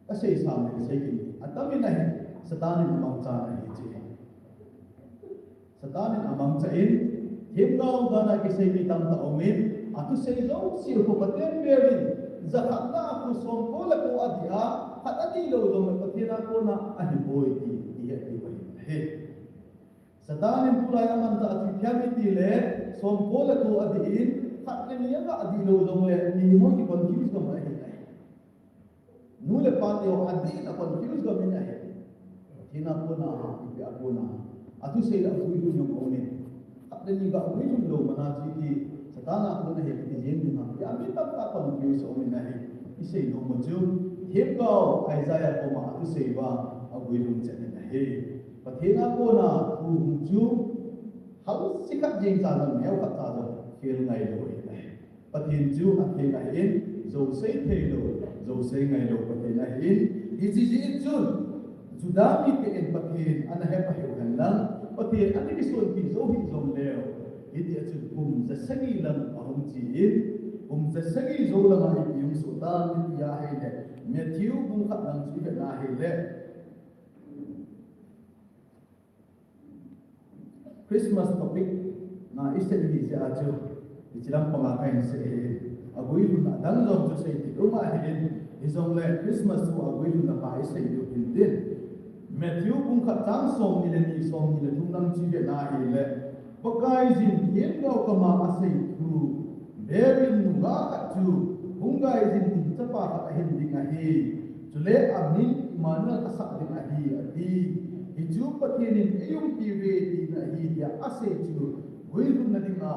[SPEAKER 6] a sei sa me sei ki a mi na he satan ni mang cha na hi chi satan ni amang cha in thiam gao da na ki sei ni tam ta omin atu sei zo si ko Pathian berin zakat na aku som ko la ko adia hat adi lo zo me Pathian ko na a hi boy ti he he satan in pulai aman ta ati kami ti le som ko la ko adi in hat ne ni ga adi lo zo le ni mo ki confuse ko mai hai nu le pa te o adi na confuse ko mai hai tina ko na ti a ko na atu sei la ku ni ko ne hat ne ni ga ku ni lo mana ji ki satana ko na he ti yen ni ma ya mi ta ta confuse o mai hai isei no mo ju hip go Isaiah ko ma atu sei ba a ku ni chen ne hai Pathian ko na ku ju hau sikat jing sa na meo khat sa do feel ngai lo ai Pathian ju a the ngai in zo sei the lo zo sei ngai lo Pathian ngai in ji jun juda mi ke en Pathian ana he pa he kan lang Pathian ani ki son ki zo hi zom leo idi achu za sagi lam ahum ji in za sagi zo la ma hi yung so ta mi ya he le Matthew khat lang chu na he le Christmas topic na iste ni se acho ichilam pangakain se agui na dang zom chu se ti ruma hin izong le Christmas tu agui na pa ise yu hin din Matthew kung khat tang som ni le ni som ni le thum nam chi ge na hi le pakai jin yen go ka ma ase tu berin nu ga ka tu hungai jin tin chapa ka hin ding a hi chule amin manal asak ding a hi adi Iju Pathian in ayung TV di na hiya ase chu guilum na ding a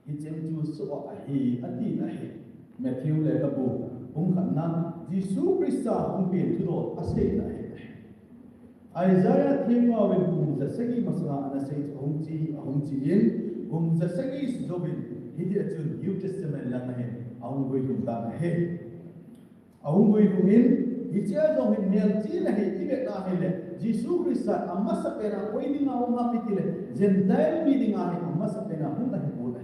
[SPEAKER 6] hichem chu so a hi ati na hi Matthew le ka bu hung khan na Jisu Krista hung pe thu do ase na hi Isaiah thema wen hum za sagi masala na se hum chi in hum za sagi zobin hiya chu New Testament la na hi aung guilum ta na hi aung guilum in Ichia zo hin nel chi na hi ibe na hi le Jisu Krista amma sa pera koi ding a hum ha pitile Gentile mi ding a hi amma sa pera hum na hi bo na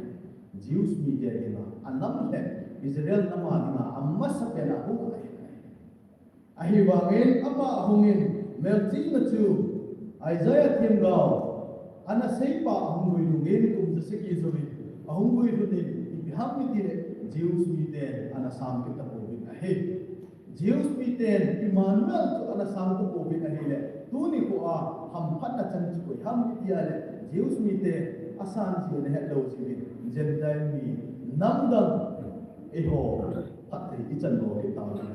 [SPEAKER 6] Jews mi de ding a anam le Israel na ma ding a amma sa pera hum na hi ahi wangin amma ahungin mel chi na chu Isaiah thim gao ana sei pa ahung goi lungin kum za se ki zo bi ahung goi lu ni bi ham mi tile Jews mi de ana sam ki ta bo bi na hi Jews miten Emmanuel tu ana sang tu ko bin ahile tu ni ko a ham phat na chan chu ko ham ti ale Jews miten asan ji ne he lo ji bin Gentile mi namdam e ho phat ri chan lo ke ta na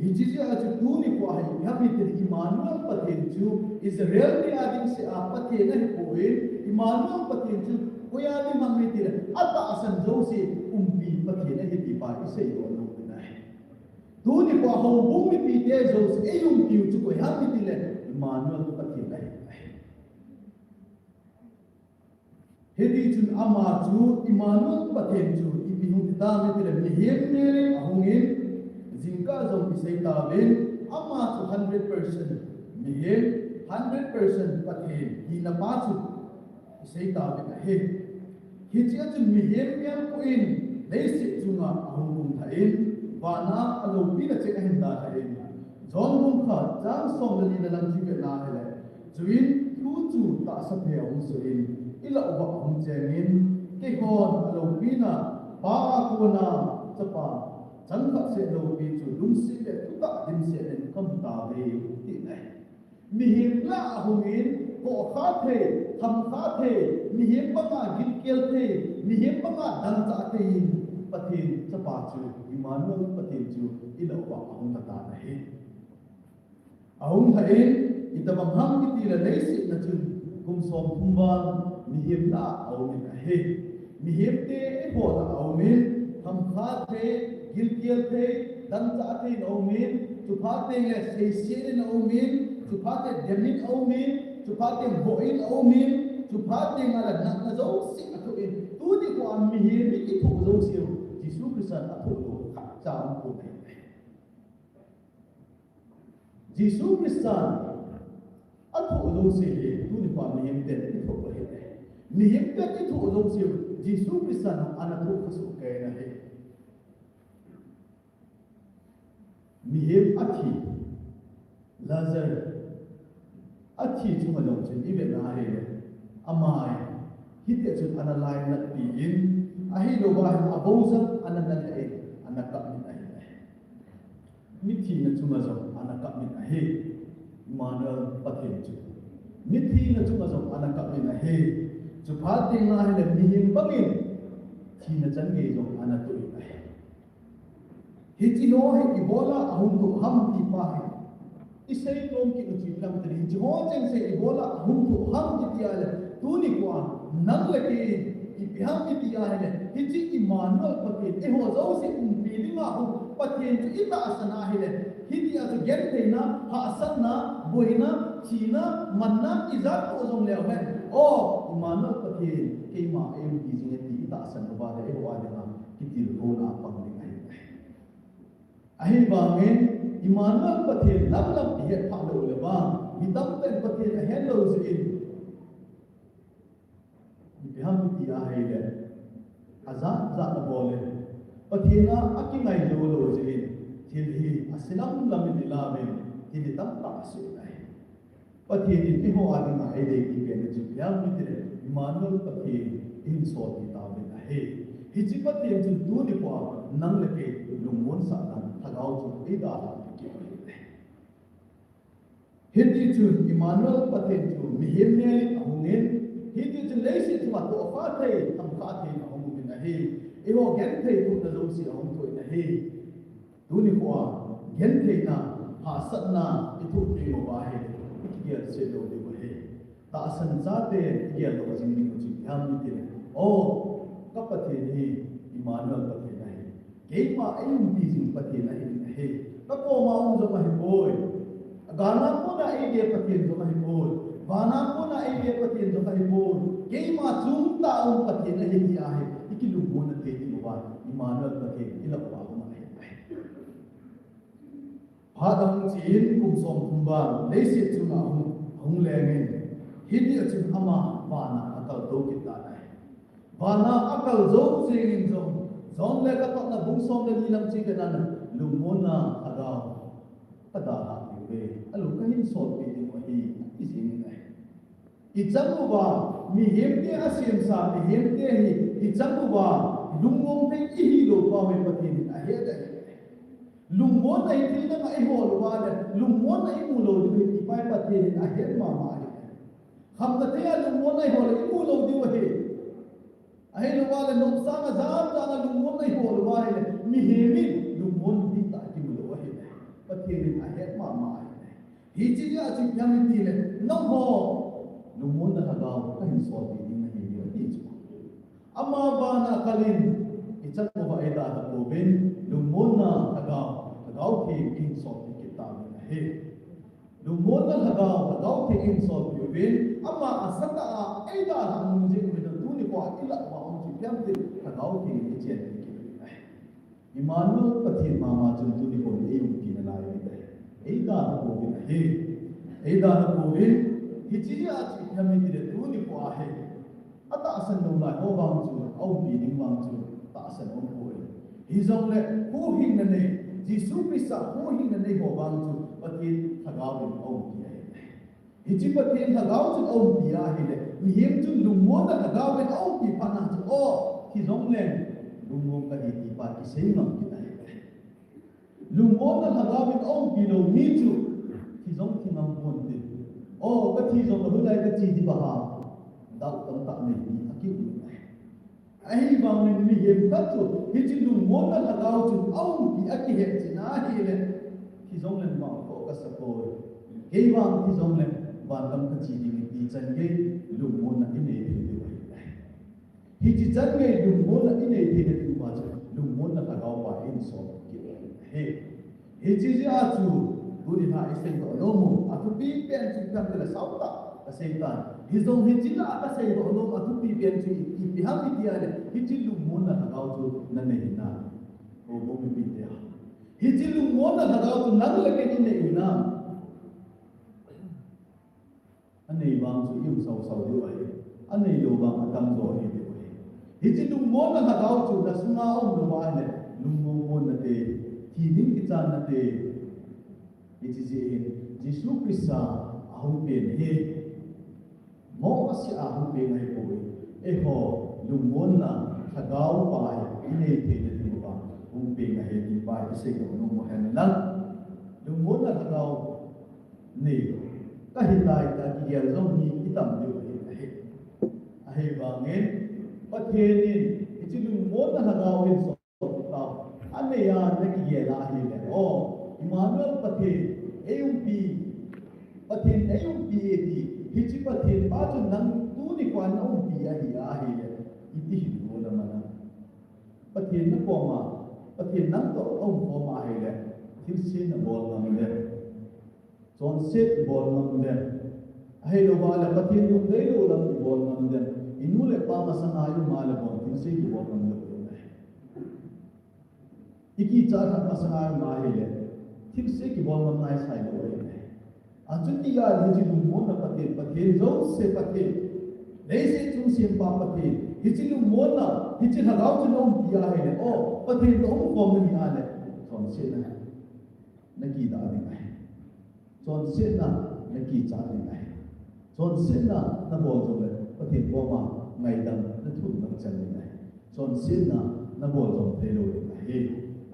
[SPEAKER 6] hi ji ji a chu tu ni ko a hi ham miten Emmanuel Pathian chu Israel ni ading se a Pathian na ko in Emmanuel Pathian chu ko ya ni mang mi ti ata asan jo se umbi Pathian na hi ti pa ise yo tu ni ko ho bum mi pi te zo e yung tiu chu ko ha mi ti le Emmanuel Pathian ai hedi chun ama chu Emmanuel Pathian chu I bi hu ta mi ti le ni hem ne le ahungin jingka zo ki sei ta ben ama chu 100% mi hem 100% Pathian hi na pa chu sei ta ben he hi chi chu mi hem yang ko in le si chu nga ahung tha in Wana alo pina cek hinda hai John Bung kha jang song le na lang ji na hai chuin thu chu ta sa phe ong so in ila ba ong chengin ke hon alo pina pa ko na chapa chang kha se lo pi chu lum si le tu ta dim se le kam ta ve ti nai mi him la hungin ko kha the tham kha the mi him ba ma gil kel the mi him ba ma dang ta the Pathian chapa chu Emmanuel Pathian chu ilo wa ahung ta na he ahung tha in itabang ham ki ti la nei si na chu kum som thumban mi him la au mi na he mi him te e ho ta au min ham kha the gil kiel the dan cha the no min chu pha te le sei se no min chu pha te demin au min chu pha te boin au min chu pha te ngala na zo si a thu in tu di ko am mi him ki thu zo si Christ a thu lo khắc chạm của này Jesus Christ a thu lo si tu ni pa mi hem ten thu ko he mi hem ten thu lo si Jesus Christ ana thu khasu ke na he mi hem athi Lazarus athi chuma lo chin ibe na he amai hit ya chun ana lai na ti in a hi lo ba a boza ana na le ana ka min ai mi thi na chuma zo ana ka min ai Manuel pathen chu mi thi na chuma zo ana ka min ai chu pha te na he le mi hin bangin thi na chan ge zo ana tu ai hi chi no he ibola ahum tu ham ti pa he isai nom ki nu chi lam tri ji ho chen se ibola ahum tu ham ti ti ale tu ni kwa nang le ki i biham ti ti ale hi chi Emmanuel pathen e ho zo se pi li ma hu pathen chu ita asana he le hi ti a gen te na ha asan na boina china manna izat to zong le he o Emmanuel pathen ke ma em ki jing ti ita asan ba le e wa de na ki ti ro na pang ni ai ai ba men Emmanuel pathen lam lam ti he pha lo le ba mi tam ten pathen a hen lo zi in biham ti a hai le azan za na bole pathena akingai lo lo zi thil hi asilam lam ni la men thil tam ta se nai patheni ti ho a ding ai de ki ke ji biham ti le Emmanuel pathen in so ti ta men a he hi chi pathen chu du ni kwa nang le ke lungmon sa na thagau chu ei da la ki Hindi chu Emmanuel pathen chu mi hem ne li ahungen Hindi chu leisi chu ma to fa thei tam kha thei na hong min na he e ho gen thei tu na lo si hong thoi na he tu ni kwa gen thei na ha sat na I tu ti mo ba he kia se lo de ko he ta san za te kia lo jing ni ko chi yam ni te o ka pathen hi Emmanuel pathen na he ke ma ai ti jing pathen na he ka ko ma ong zo ma he boy Gana ko na ai dia patien zo kai bol Gana ko na ai dia patien zo kai bol ke ma chung ta un patien na hi a he ikilu mo na te ti ba Emmanuel patien ila ba ko ma he ha dang chin kum som kum ba le si chu na hung le ngen hi dia chu ama ba na akal do ki ta nai ba na akal zo sing in zo zon le ka ta na bung som le ni lam chi ka na lu mo na aga pada alu kahin sol pe ni mo hi isin nai ichamu ba mi hemte asim sa mi hemte hi ichamu ba lungmong te hi lo ba me patin a he da lungmon ai ti na ai ho lo ba le lungmon ai mu lo di ti pai patin a he ma ma hi kham ta te lungmon ai ho le mu lo di wa he ai lo ba le nok sa ma zam ta na lungmon ai ho lo ba le mi hemin lungmon di ta ki mu lo wa he patin a he ma ma hi chi ya chi pyam ti le no ho lu mon na ha gaw ka hin so ti ni na hi ya ti chu amma ba na kalin I chat mo ba ida ha ko ben lu mon na ha gaw ki in so ti ki ta na he lu mon na ha gaw ki in so ti ben amma asata a ida ha mun je ni da tu ni ko ila ba on chi pyam ti ha gaw ki ni chen ki Emmanuel pathin ma ma chun tu ni ko ni um ki na la ni da Eida na ko bin he Eida na ko bin hi chi ya chi yami ni de tu ni ko a he ata asan no la ho bang chu au bi ding bang chu ta asan on ko hi zong le hu hin na ne Jisu Christ hu hin na ne ho bang chu patin thagaw bin au bi he hi chi patin thagaw chu au bi a he le mi hem chu lung mo na thagaw bin au bi pa na chu o hi zong le lung mo ka hi ti pa ki sei ngam ki ta Lumon na hagawin ong bilo mitu Tizong timang ponte O ka tizong mahulay ka chi di baha Daw tam tak ni akit ni Ay bang ni mihim kato Hiti lumon na hagawin ong bi akihet sinahi le Tizong len ma ko kasapoy Kay bang tizong len Bandam ka chi di ni chan gay Lumon na inay di wa Hiti chan gay lumon na inay di ni wa Lumon na hagaw pa inso he chi a chu du ni ha isen do no mu atu pi pen chi kam de la sau ta ka seitan hi zong hi chi la ka sei do no atu pi pen chi I bi ha pi dia le hi chi lu mu na ka gao chu na ne na bumi pitia hiji lu mona thagau tu nang le ke ni na anei bang su im sau sau du ai anei lo bang atam zo hi du ai hiji lu mona thagau tu na sunga om lo ba le lu mo na te thi ning ki chan na te hiji ji Jisu Krista ahum pen he mo asi ahum pen ai poi e ho lu mona thagau pai nei te ni ba hum pen ai ni pai se ko no mo han na lu mona thagau nei ka hilai ta ki ya zong ni itam du a he ba nge pathenin ichilu mona thagau in so ta ane ya na ki ya la hi le o Emmanuel pathe AUP pathin AUP di hichi pathin ba chu nang tu ni kwan AUP a hi le iti hi mo la mana pathin na ko ma pathin nang to om ko ma hi le thil sin na bol ngam le chon set bol ngam le ai lo ba la pathin nu dei lo lam ki bol ngam le inu le pa ma sang ayu ma la bon thil se ki bol ngam le iki cha tha ma sang ayu ma hi le thil se ki bol ngam nai sai lo le Ajuti ya hiji lu mona pathe zo se pathe leise chu sim pa pathe hiji lu mona hiji hagau chu nom dia hai le o pathe nom ko mi ha le chon se na ki da ni ai chon se na ki cha ni ai chon se na bol zo le pathe ko ma ngai dam na thu na chan ni ai chon se na bol zo the lo ni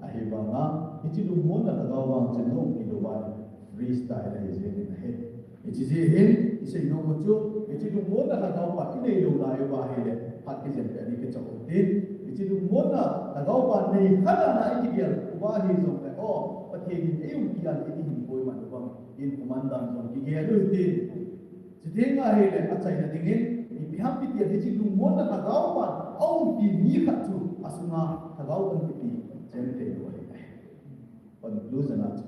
[SPEAKER 6] ai ba nga hiji lu mona hagau wang chen nom ki lo ba freestyle is in the head. It is a hill, it's a no mucho, it is Mona Hagaupa in a Yola Head, Pakistan, and it's a hotel. It is Mona Hagaupa, nay, Hadana Indian, Wahis of the all, but he is Eukian in Boyman in Commandant on the Galu. Today I had Achai again, if you have to be a digital Mona Hagaupa, oh, be near to Asuna Hagaupan to be gentle. But blues and arts.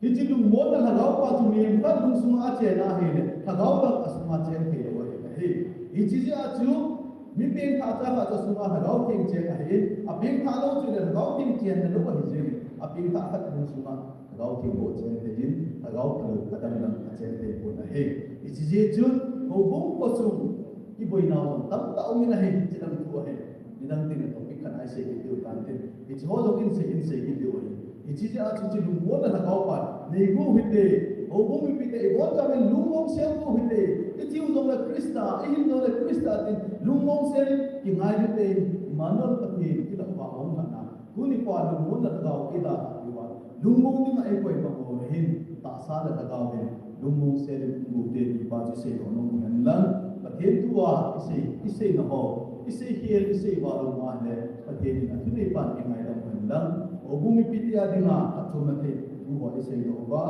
[SPEAKER 6] Hiji lu mona hagau pa tu miem ka lu sunga che na he le hagau ka asma che he le wa he hiji ja chu mi peng tha cha ka sunga hagau peng che ka he a peng tha lo chu le hagau peng che na lo wa hiji a peng tha ka lu sunga hagau peng bo che he jin hagau ka lu ka dam dam che he bo na he hiji je chu ho bong ko chu i boi na so tam ta ong na he che dam tu he ni dang tin to pi kan ai se ki tu kan tin hiji ho lo in se ki tu he hiji ja chu lu mona hagau pa Nego hite, obo mi pite, ebon kami lumong sel ko hite. Iti udong la Krista, ihin do la Krista tin lumong sel kingai hite, Emmanuel pati kita pa ong na. Kuni pa lumong na tagaw kita iwa. Lumong ni nga eko iba ko hin ta sa la tagaw din. Lumong sel ngute iba ji se ko nong hanlang pathen tuwa ise na ho. Ise hiel ise walo ma le pathen na tuni pan kingai dam hanlang. Obo mi pite adinga atuma te tuwa isay do ba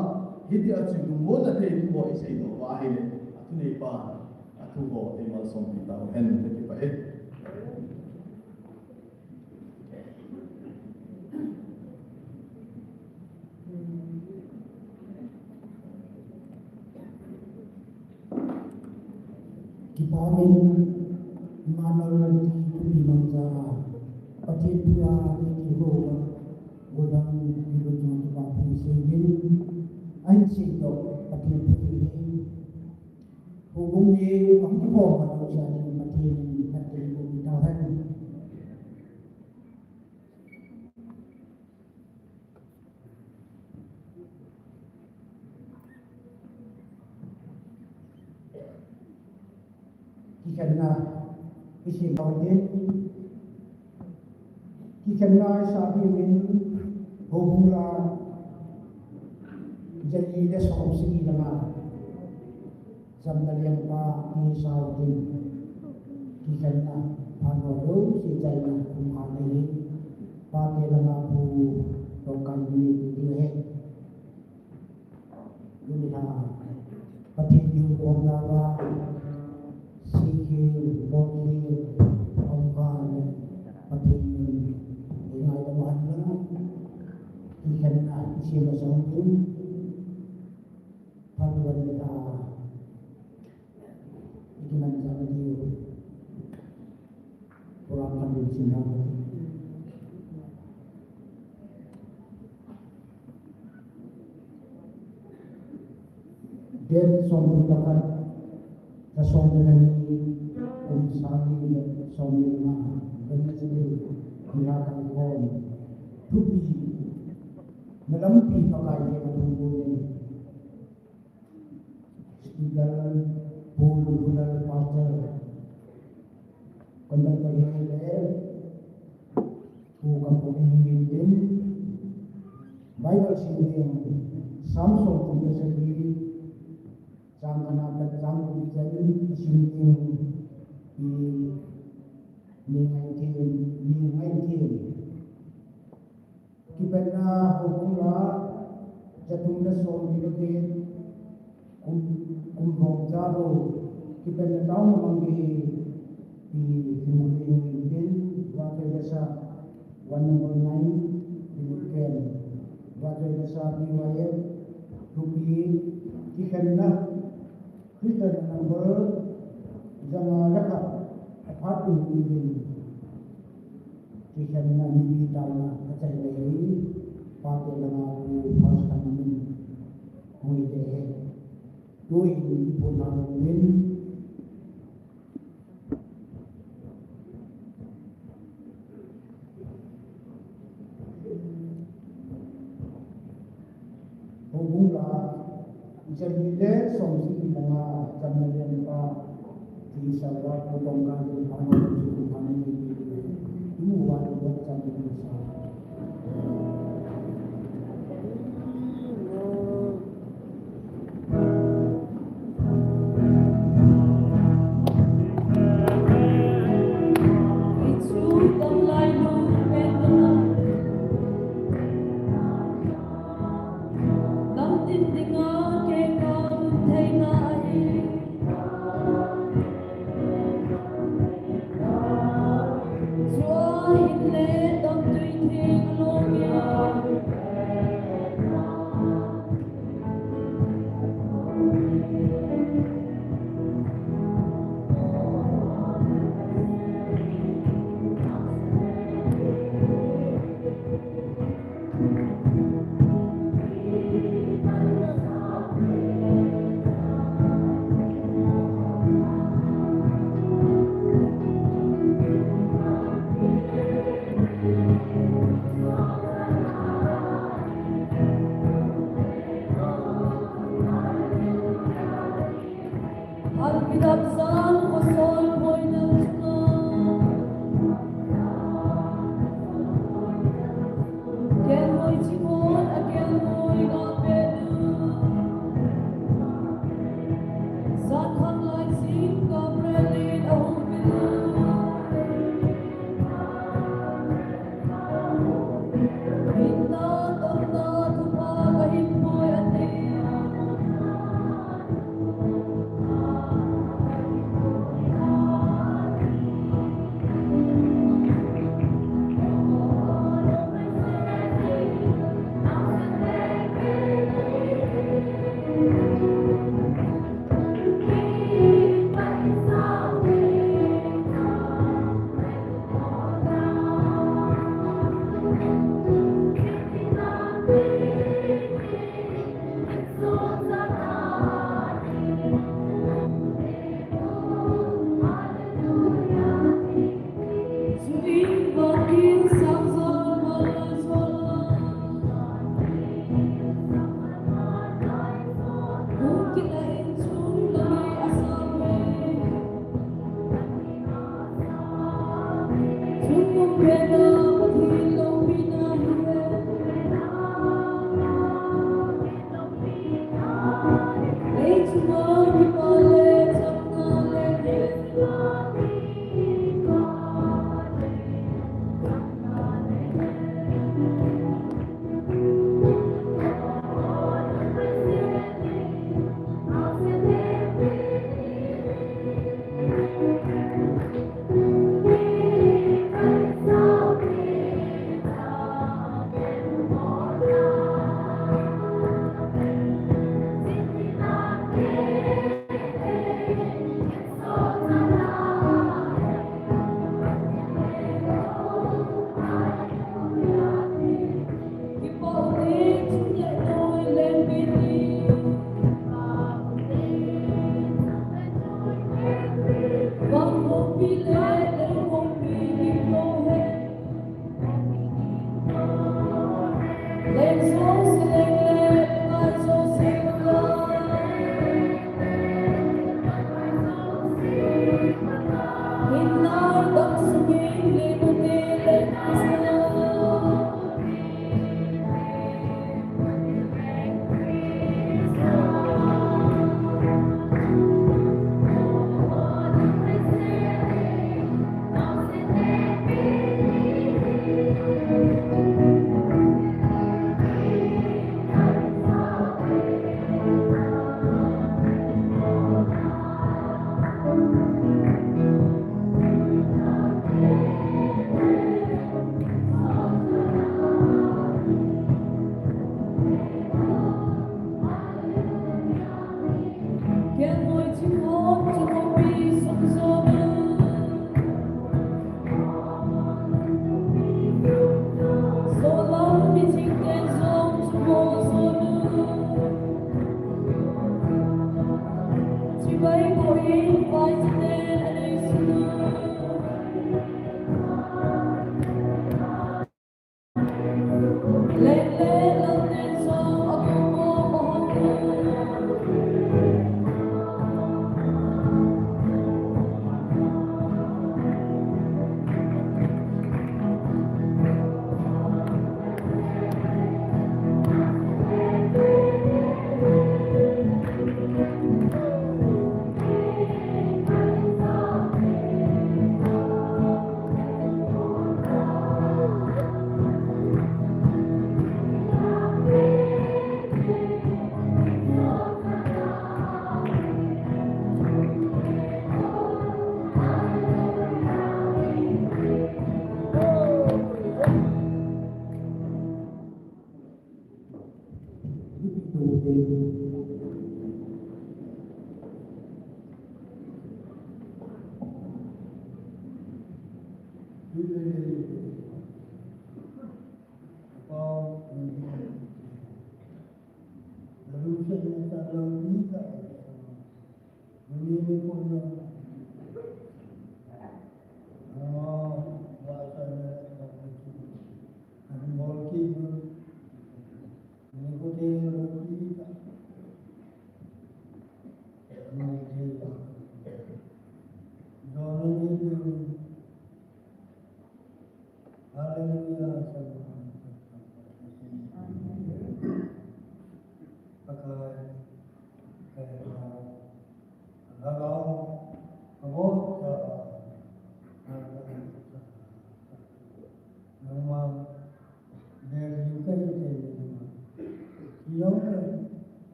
[SPEAKER 6] hidi achu mo na te tuwa isay do ba hele atune pa atuho e mal som pita hen te pa e
[SPEAKER 8] Kipamin manol tu bimangsa patien tua ni ho udang hidup dengan bapak sendiri, anjing tu patien putih, hubung dia waktu bawa manusia dengan patien putih tahan. Kerana isi bahagian, kerana sahaja ini hubungan jadi dia soal segi dengan zaman yang ni sahaja kerana panodo sejauh kumpulan ini pada dengan bu lokal ini dia Nilhah patien orang Sikhi, Bokhi, Omkan, Patin, Ingai Damahana, Ikan Isi Masangkin, Paduan kita, Ikiman Zanadi, Pulang Kandil Sinang. Then som dapat kasom dengan sami som lima dengan jadi Nilhah Kaikhom tupi melampi pakai dia menunggu sekitar bulan pasal kandang kaya ku kampung ini din Bible sini Samsung punya sendiri sang anak sang jadi sini di ningai kita na hukula jatuh lesson di kumbong jaro kita na tahu mangi di mungkin waktu desa 109 di mungkin waktu desa riwayat rupi kita na kita number jangan lekat apa ini kita na kita na Achai lagi pakai dengan pas kami muide doi pulang min hubunglah jadi deh somsi dengan kemudian pak di sahabat potongkan panen suku panen ini buat macam itu.
[SPEAKER 5] Don't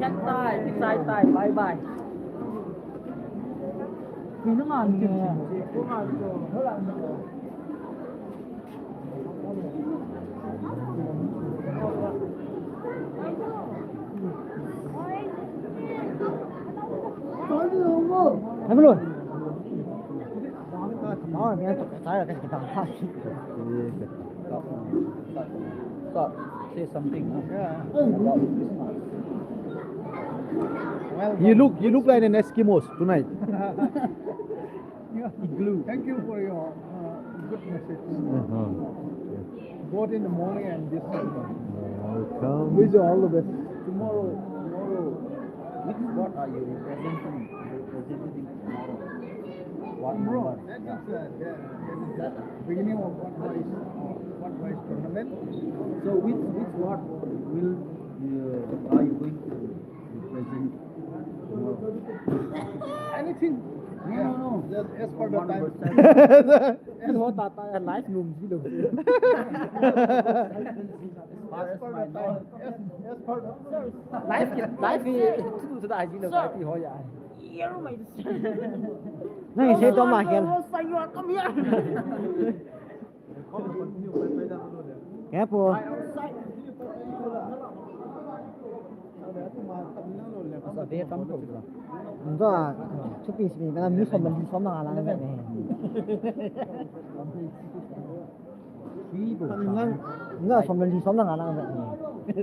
[SPEAKER 2] can tai, big side tai, bye bye. Vì nó ngon kìa. Em luôn. Đó, nghe trái là cái thằng khác.
[SPEAKER 1] Stop. Say something. You look like an Eskimos tonight.
[SPEAKER 7] Igloo. Thank you for your good message. Both in the morning and this evening.
[SPEAKER 1] Welcome.
[SPEAKER 7] Wish you all the best.
[SPEAKER 2] Tomorrow, which spot are you representing? What number?
[SPEAKER 7] That is the beginning of what wise tournament.
[SPEAKER 2] So which spot will are you going to represent tomorrow?
[SPEAKER 7] Anything. No. Just as per the time.
[SPEAKER 2] Cái hoa tà live ngùng chứ đừng.
[SPEAKER 7] As per the time. As per the
[SPEAKER 2] live thì thứ đại chứ đừng thì hoa dài. Này sẽ cho mà khen. Careful. Enggak, cukup sih. Karena ini sama alang kan ni. Enggak sama alang kan ni.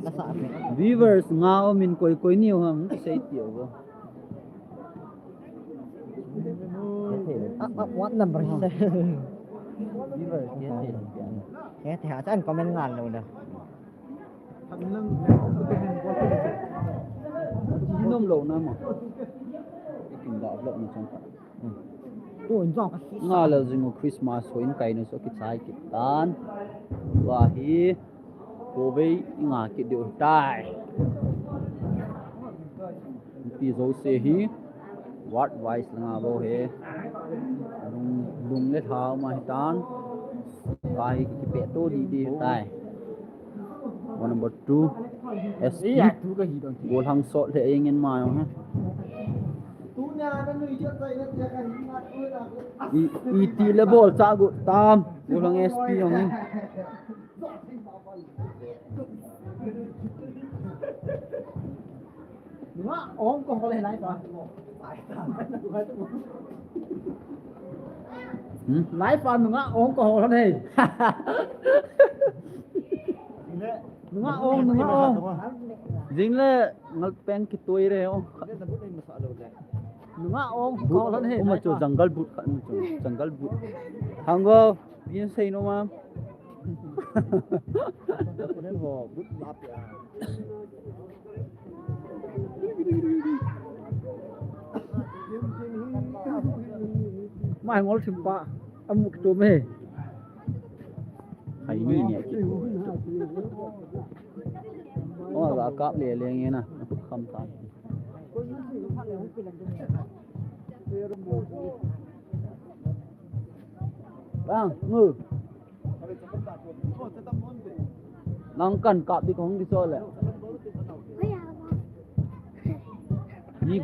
[SPEAKER 2] Viewers ngao min koi niu hang say tiao go. What number is that? Viewers ya thì họ chắc comment ngàn rồi nè. Nôm lẩu nam à? Cái kinh đỏ lợn trong cả. Ôi giọng. Ngà là dùng Christmas hồi cái nó số cái trái cái tan. Và hi cô với ngà cái điều tai. Pi dấu xe hi. What wise ngà vô he. Lung lết hào mà hi tan. Và hi cái bẹ tô đi tai. One number 2 SP goal hang sort le ingin ma ha IT le ball cha gu tam goal hang SP ong ni đúng á ôm con có lên lại rồi lái phần đúng á ôm con hồ lên đi đúng không? Dính lên ngắt pen cái tuổi đấy không? Đúng không? Có lần hết. Mà chỗ jungle boot kan, jungle boot. Hanggo, biar say no mam. Kemudian ho boot lap ya. Mai ngol simpa, amuk tu meh. Hay ni ni. Oh, agak kap le nghe nè, không tan. Bang, ngư. Nang kan kap di kong di sol le. Mi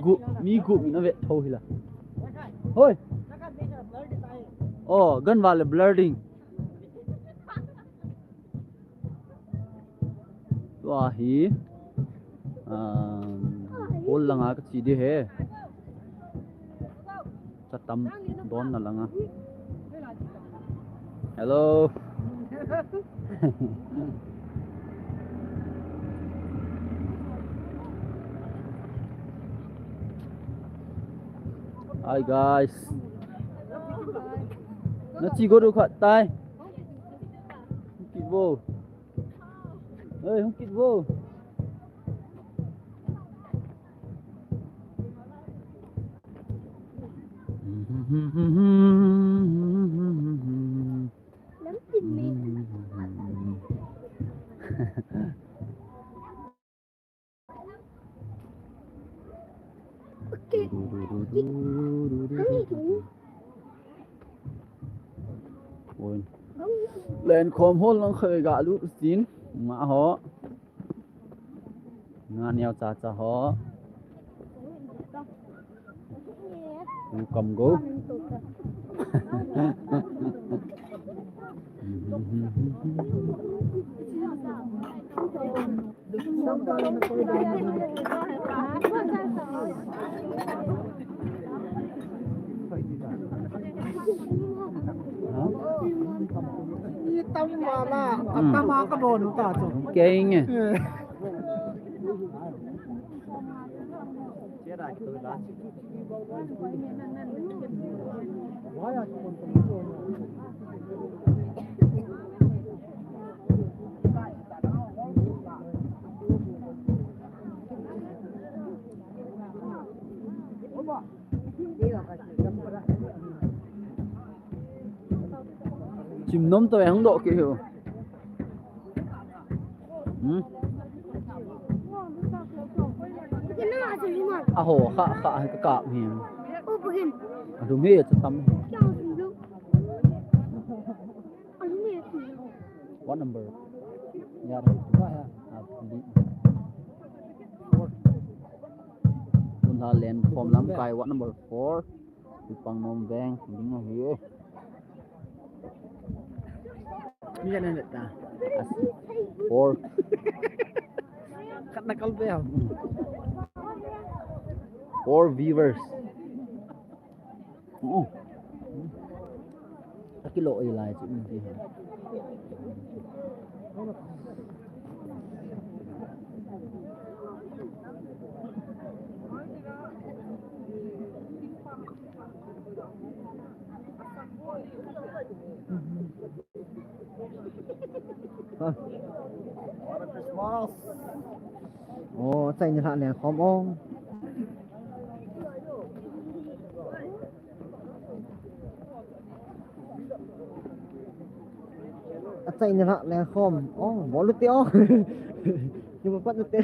[SPEAKER 2] gu mi na vet thâu hi la. Hoi. Oh, gan wale blurring. Wah hi, hol langa ka chi de he, chatam don na langa. Hello. Hi guys. Nó chỉ có được hoạt tay. Kịp vô. Ơi không kịp vô.
[SPEAKER 4] Lắm tình mình. Ok.
[SPEAKER 2] Ôi. Lên khom hôn nó khơi gạ lút xin mà họ Nga neo cha cha ho. Cầm gấu.
[SPEAKER 8] Ni tâm mà là tâm mà có đồ nữa cả rồi.
[SPEAKER 2] Kinh. Chim nấm tôi không độ kiểu. À hồ khạ cái cạm hiền. Đúng hết cho tắm. What number? Yeah, Tuần thà lên form lắm cài what number 4. Pang nom veng ding ở here.
[SPEAKER 8] Ni jangan nak dah.
[SPEAKER 2] 4.
[SPEAKER 8] Kat nak kalbel.
[SPEAKER 2] 4 viewers. Cái lộ gì lại chị mình thì hả?
[SPEAKER 8] Ồ, chạy như thế này không ông. Chạy như thế này không. Ồ, bỏ lút tiêu. Nhưng mà bắt lút tiêu.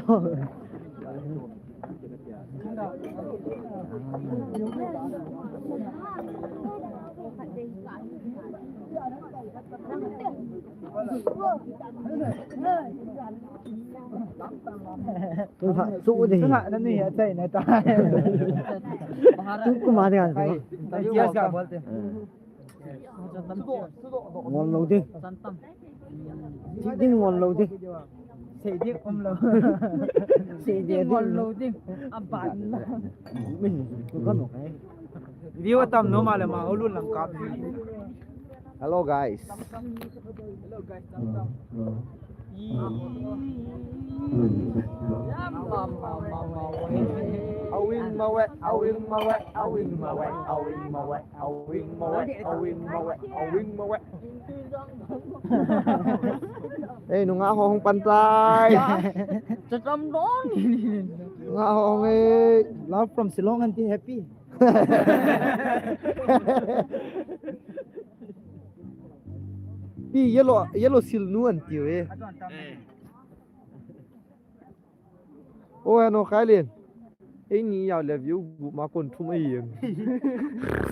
[SPEAKER 8] Tôi phải dụ gì? Tôi phải nó nỉ chạy này ta. Tôi cũng mà thế à? Tôi chia sẻ với thế. Ngon lâu đi. Chính ngon lâu đi. Sẽ đi lâu. Sẽ đi ngon lâu đi. Bạn. Mình tôi có một cái. View tầm nó mà là mà luôn làm cặp.
[SPEAKER 1] Hello guys.
[SPEAKER 8] Hello guys.
[SPEAKER 1] Awing mawet, awing mawet, awing mawet, awing mawet, awing mawet, awing mawet, awing mawet. Ê, nó ngã ho không pan trai.
[SPEAKER 8] Trong đó.
[SPEAKER 1] Ngã ho nghe.
[SPEAKER 8] Love from Ceylon and Haipi.
[SPEAKER 1] Bi yellow sil nuan tiêu e. Ôi nó khai liền. Ấy nhỉ giàu là view vụ mà còn thum ấy.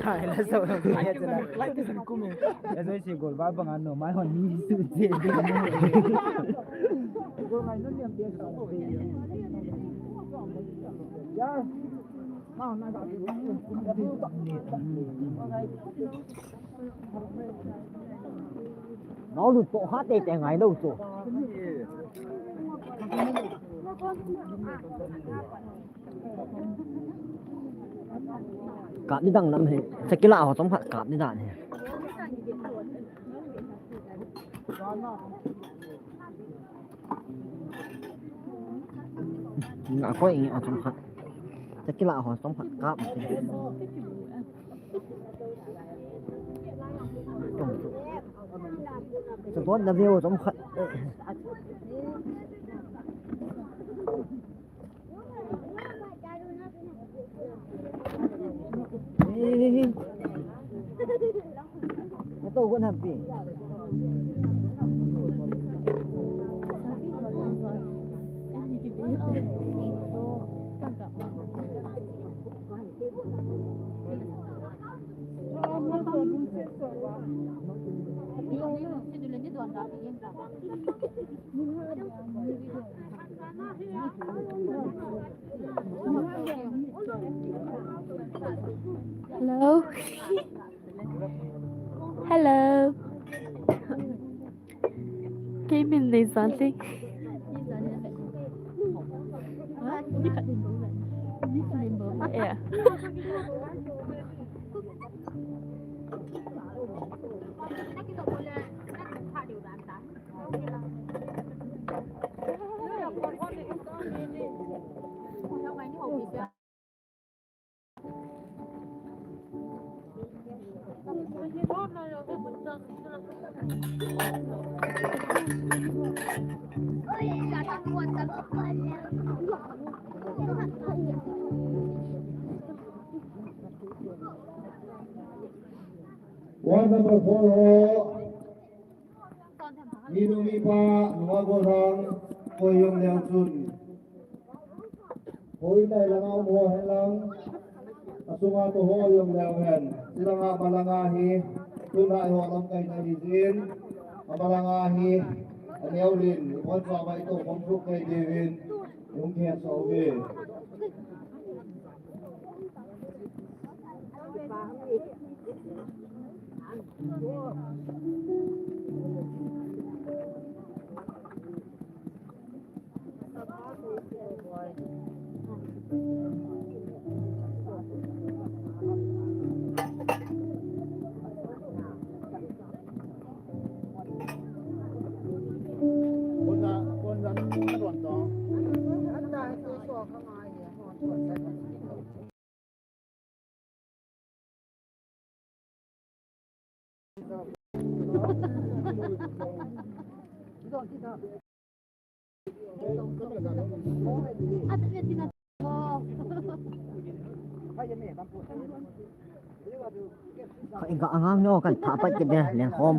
[SPEAKER 8] Sai là sao nó nghe thế này. Lại cái gì cũng. Là tôi chỉ gọi ba bằng ăn nó mai hoàn ni sự gì đi. Cô này nó niệm tiếng sao vậy? Yeah. Mau nay bảo đi. Nó được tổ hát để ngày đâu rồi. Cạp đi đằng năm thì sẽ cái lạ họ trong phạt cạp đi đằng này. Ngã có ý ở trong phạt sẽ cái lạ họ trong phạt cạp. Chúng tôi đã video trong phạt. Nó tôi vẫn happy.
[SPEAKER 4] Hello. Hello. Came in this something. Yeah.
[SPEAKER 3] Ward number 4 Minumi pa Nuagorang Koyong Liang Sun. Hoy na ilangaw mo lang asunga to ho yung Liang sila nga malangahi tunay ho alam kay Narizin malangahi Aniawlin ikon sa ba ito konsuk kay Devin yung kaya sa ube.
[SPEAKER 2] Kainga angang nyo kan tapat ka niya Kaikhom.